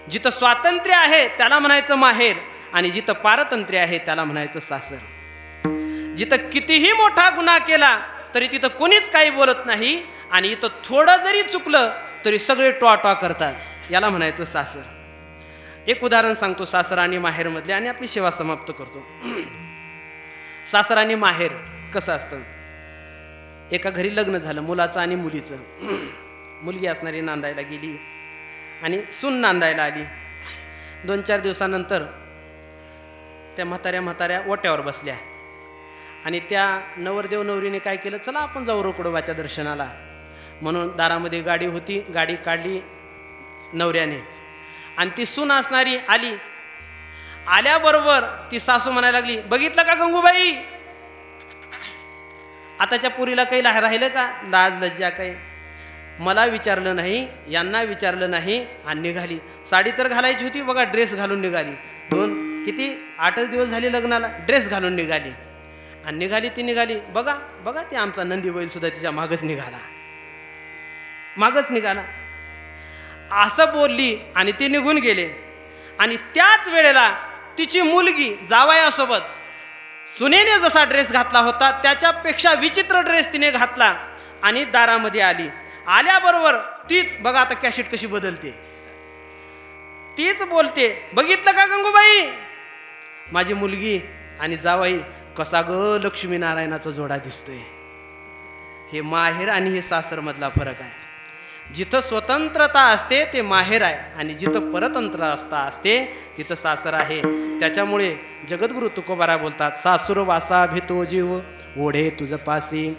जिथं स्वातंत्र्य आहे त्याला म्हणायचं माहेर, आणि जिथं पारतंत्र्य आहे त्याला म्हणायचं सासर. जिथं कितीही मोठा गुन्हा केला तरी तिथं कोणीच काही बोलत नाही, आणि इथं थोडं जरी चुकलं तरी सगळे टॉ करतात. याला म्हणायचं सासर. एक उदाहरण सांगतो सासर आणि माहेर मधले, आणि आपली सेवा समाप्त करतो. सासर आणि माहेर कसं असतं. एका घरी लग्न झालं मुलाचं आणि मुलीचं. मुलगी असणारी नांदायला गेली आणि सून नांदायला आली. 2-4 दिवसानंतर त्या म्हाताऱ्या ओट्यावर बसल्या, आणि त्या नवरदेव नवरीने काय केलं, चला आपण जाऊ रोकडोबाच्या दर्शनाला म्हणून दारामध्ये गाडी होती, गाडी काढली नवऱ्याने, आणि ती सून असणारी आली. आल्याबरोबर ती सासू म्हणायला लागली, बघितलं का गंगूबाई, आताच्या पुरीला काही राहिलं का लाज लज्जा काही, मला विचारलं नाही, यांना विचारलं नाही, आणि निघाली. साडी तर घालायची होती बघा, ड्रेस घालून निघाली. 8च दिवस झाले लग्नाला, ड्रेस घालून निघाली, आणि निघाली ती निघाली. बघा बघा ते आमचा नंदी बैल सुद्धा तिच्या मागच निघाला असं बोलली, आणि ते निघून गेले. आणि त्याच वेळेला तिची मुलगी जावयासोबत सुनेने जसा ड्रेस घातला होता त्याच्यापेक्षा विचित्र ड्रेस तिने घातला, आणि दारामध्ये आली. आल्याबरोबर तीच बघा आता कॅसेट कशी बदलते, तीच बोलते, बघितलं का गंगूबाई, माझी मुलगी आणि जावाई कसा ग लक्ष्मीनारायणाचा जोडा दिसतोय. हे माहेर आणि हे सासर मधला फरक आहे. जिथं स्वतंत्रता असते ते माहेर आहे, आणि जिथं परतंत्रता असते तिथं सासर आहे. त्याच्यामुळे जगद्गुरु तुकोबाराय बोलतात, सासूर वासा भेतो जीव ओढे तुझ पासी,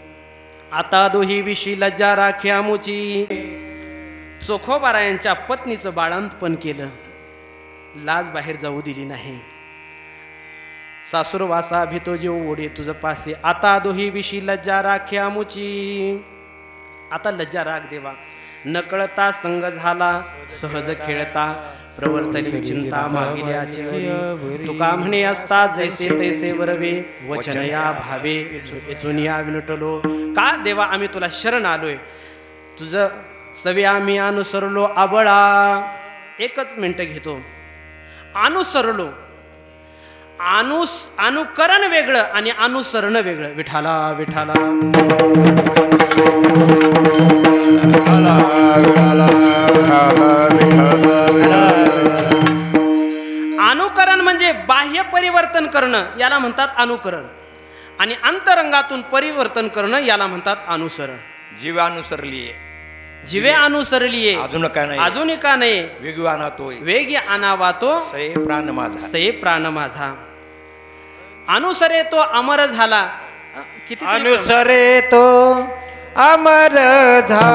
आता दोही विशी लज्जा राख्या मुची. चोखोबारायांच्या पत्नीचं बाळंतपण केलं, लाज बाहेर जाऊ दिली नाही. सासूर वासा भितो जीव ओढे तुझ पासे, आता दोही विशी लज्जा राख्या मुची. आता लज्जा राख देवा, नकळता संग झाला सहज खेळता, प्रवर्तली चिंता मागिल्याची हरी. तुका म्हणे असता जैसे तैसे वरवे, वचन या भावे इचून या विनटलो. का देवा आम्ही तुला शरण आलोय, तुझं सवे आम्ही अनुसरलो आबळा. 1च मिनिट घेतो. अनुसरलो, अनुकरण वेगळं आणि अनुसरण वेगळं. विठाला विठाला अनुकरण म्हणजे बाह्य परिवर्तन करणं, याला म्हणतात अनुकरण, आणि अंतरंगातून परिवर्तन करणं याला म्हणतात अनुसरण. जीव अनुसरलीये, जीवे अनुसरलीये, अजून काय नाही, अजून का नाही, वेगी आणातोय, वेगी आणावा तो सये प्राण माझा, सये प्राण माझा. अनुसरे तो अमर झाला. किती अनुसरे तो अमर झाला,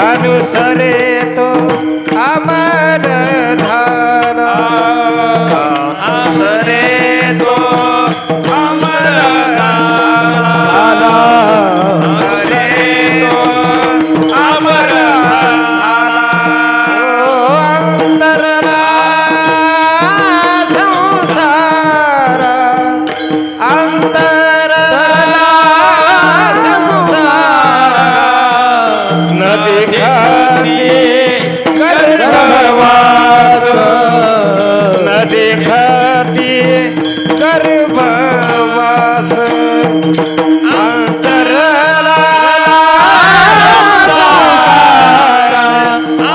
अनुसरे तो अमर झाला, अनुसरे तो अमर झाला, अनुसरे तो अमर झाला. अंतरला संसार, अंतरला संसार, नदी खाती गर्भवास, नदी खाती गर्भवास, अंतरला संसार,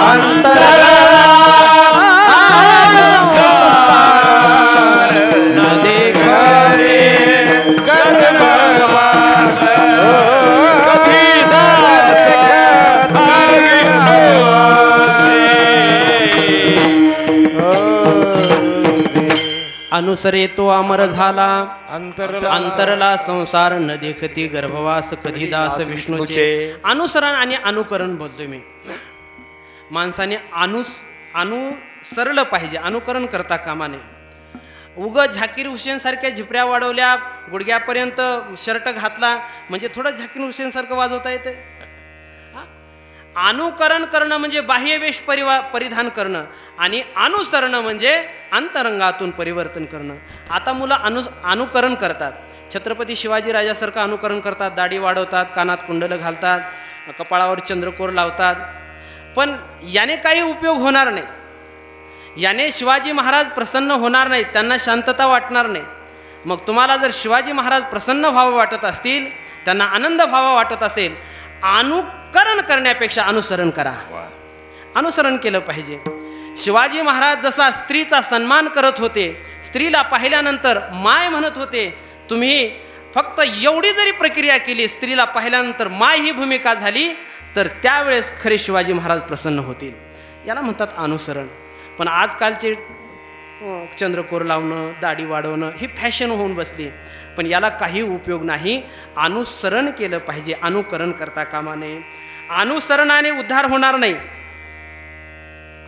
अंतरला संसार, नदी खाती गर्भवास. कधी दास अनुसरे तो अमर झाला, अंतरला अंतरला संसार, न देखती गर्भवास, कधी दास विष्णूचे. अनुसरण आणि अनुकरण बोलतोय मी. माणसाने अनुसरलं पाहिजे, अनुकरण करता कामा नये. झाकीर हुसेन सारख्या झिपऱ्या वाढवल्या, गुडघ्यापर्यंत शर्ट घातला म्हणजे थोडं झाकीर हुसेन सारखं वाजवता येते. अनुकरण करणं म्हणजे बाह्यवेश परिधान करणं आणि अनुसरणं म्हणजे अंतरंगातून परिवर्तन करणं. आता मुलं अनुकरण करतात, छत्रपती शिवाजी राजासारखं अनुकरण करतात, दाढी वाढवतात, कानात कुंडलं घालतात, कपाळावर चंद्रकोर लावतात, पण याने काही उपयोग होणार नाही. याने शिवाजी महाराज प्रसन्न होणार नाहीत, त्यांना शांतता वाटणार नाही. मग तुम्हाला जर शिवाजी महाराज प्रसन्न व्हावं वाटत असतील, त्यांना आनंद व्हावा वाटत असेल, अनुकरण करण्यापेक्षा अनुसरण करा. अनुसरण केलं पाहिजे. शिवाजी महाराज जसा स्त्रीचा सन्मान करत होते, स्त्रीला पाहिल्यानंतर माय म्हणत होते, तुम्ही फक्त एवढी जरी प्रक्रिया केली, स्त्रीला पाहिल्यानंतर माय ही भूमिका झाली, तर त्यावेळेस खरे शिवाजी महाराज प्रसन्न होतील. याला म्हणतात अनुसरण. पण आजकालचे चंद्रकोर लावणं, दाढी वाढवणं ही फॅशन होऊन बसली, पण याला काही उपयोग नाही. अनुसरण केलं पाहिजे, अनुकरण करता कामा नये. अनुसरणाने उद्धार होणार नाही,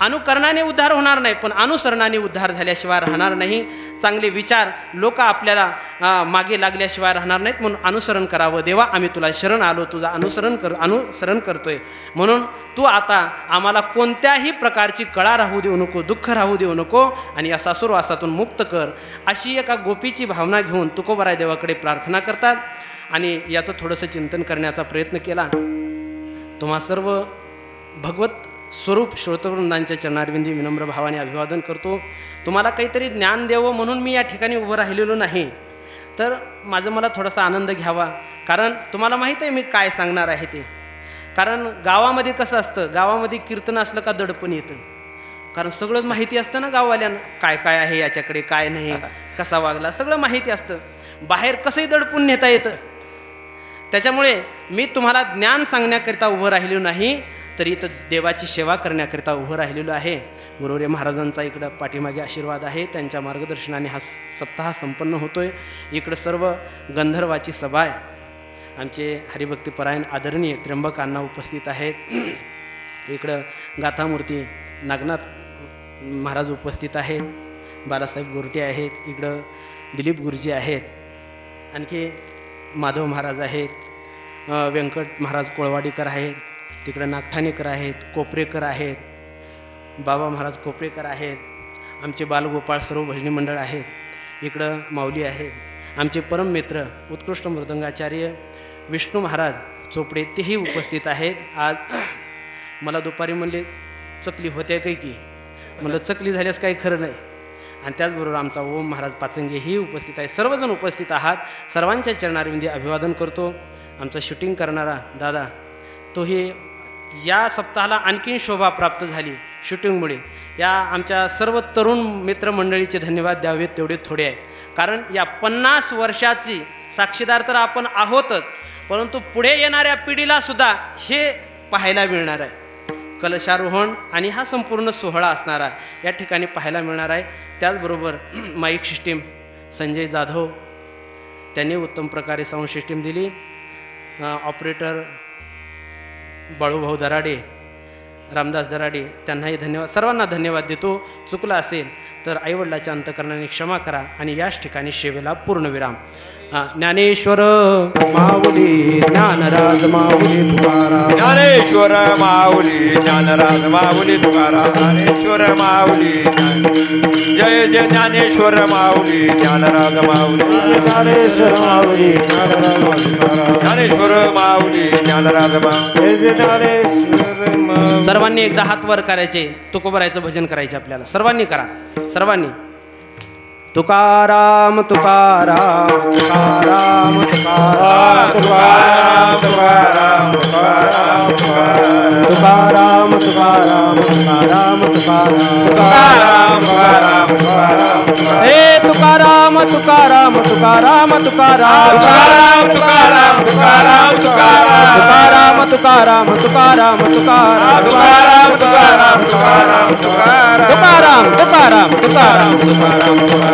अनुकरणाने उद्धार होणार नाही, पण अनुसरणाने उद्धार झाल्याशिवाय राहणार नाही. चांगले विचार लोक आपल्याला मागे लागल्याशिवाय राहणार नाहीत. म्हणून अनुसरण करावं. देवा, आम्ही तुला शरण आलो, तुझं अनुसरण करतोय, म्हणून तू आता आम्हाला कोणत्याही प्रकारची कळा राहू देऊ नको, दुःख राहू देऊ नको आणि या सासुरवासातून मुक्त कर, अशी एका गोपीची भावना घेऊन तुकोबराय देवाकडे प्रार्थना करतात. आणि याचं थोडंसं चिंतन करण्याचा प्रयत्न केला. तुम्हा सर्व भगवत स्वरूप श्रोतवृंदांच्या चरणारविंदी विनम्र भावाने अभिवादन करतो. तुम्हाला काहीतरी ज्ञान द्यावं म्हणून मी या ठिकाणी उभं राहिलेलो नाही, तर मला थोडासा आनंद घ्यावा. कारण तुम्हाला माहीत आहे मी काय सांगणार आहे ते. कारण गावामध्ये कसं असतं, गावामध्ये कीर्तन असलं का दडपण येतं, कारण सगळं माहिती असतं ना गाववाल्यांना, काय काय आहे याच्याकडे, काय नाही, कसा वागला, सगळं माहिती असतं. बाहेर कसंही दडपून नेता येतं. त्याच्यामुळे मी तुम्हाला ज्ञान सांगण्याकरिता उभं राहिलो नाही, तरी इथं देवाची सेवा करण्याकरिता उभं राहिलेलो आहे. गुरुवर्य महाराजांचा इकडं पाठीमागे आशीर्वाद आहे, त्यांच्या मार्गदर्शनाने हा सप्ताह संपन्न होतोय. इकडं सर्व गंधर्वाची सभा आहे. आमचे हरिभक्तीपरायण आदरणीय त्र्यंबकांना उपस्थित आहेत. इकडं गाथामूर्ती नागनाथ महाराज उपस्थित आहेत, बालासाहेब गोरटे आहेत, इकडं दिलीप गुरुजी आहेत, आणखी माधव महाराज आहेत, व्यंकट महाराज कोळवाडीकर आहेत, तिकडं नागठाणेकर आहेत, कोपरेकर आहेत, बाबा महाराज कोपरेकर आहेत, आमचे बालगोपाळ सर्व भजनी मंडळ आहेत, इकडं माऊली आहेत, आमचे परम मित्र उत्कृष्ट मृदंगाचार्य विष्णू महाराज चोपडे तेही उपस्थित आहेत. आज मला दुपारी म्हणले चकली होत्या काही की, म्हणलं चकली झाल्यास काही खरं नाही. आणि त्याचबरोबर आमचा ओम महाराज पाचंगे ही उपस्थित आहे. सर्वजण उपस्थित आहात. सर्वांच्या चरणारविंदी अभिवादन करतो. आमचा शूटिंग करणारा दादा, तोही या सप्ताहाला आणखीन शोभा प्राप्त झाली शूटिंगमुळे. या आमच्या सर्व तरुण मित्रमंडळीचे धन्यवाद द्यावेत तेवढे थोडे आहे. कारण या 50 वर्षाची साक्षीदार तर आपण आहोतच, परंतु पुढे येणाऱ्या पिढीला सुद्धा हे पाहायला मिळणार आहे. कलशारोहण आणि हा संपूर्ण सोहळा असणारा या ठिकाणी पाहायला मिळणार आहे. त्याचबरोबर माईक सिस्टीम संजय जाधव त्यांनी उत्तम प्रकारे साऊंड सिस्टीम दिली. ऑपरेटर बाळूभाऊ दराडे, रामदास दराडे, त्यांनाही धन्यवाद. सर्वांना धन्यवाद देतो. चुकलं असेल तर आईवडिलाच्या अंतकरणाने क्षमा करा आणि याच ठिकाणी सेवेला पूर्णविराम. ज्ञानेश्वर माऊली ज्ञानराज माऊली तुकाराम, ज्ञानेश्वर माऊली ज्ञानराज माऊली तुकाराम, ज्ञानेश्वर माऊली जय जय ज्ञानेश्वर माऊली ज्ञानराज माऊली, ज्ञानेश्वर माऊली ज्ञानेश्वर माऊली ज्ञानराज माऊली. सर्वांनी एकदा हात वर करायचे, तुकोबरायचं भजन करायचे आपल्याला. सर्वांनी करा, सर्वांनी. तुकाराम तुकाराम तुकाराम तुकाराम तुकाराम तुकाराम तुकाराम तुकाराम तुकाराम तुकाराम तुकाराम तुकाराम तुकाराम हे तुकाराम तुकाराम तुकाराम तुकाराम तुकाराम तुकाराम तुकाराम तुकाराम तुकाराम तुकाराम तुकाराम तुकाराम तुकाराम तुकाराम तुकाराम तुकाराम तुकाराम तुकाराम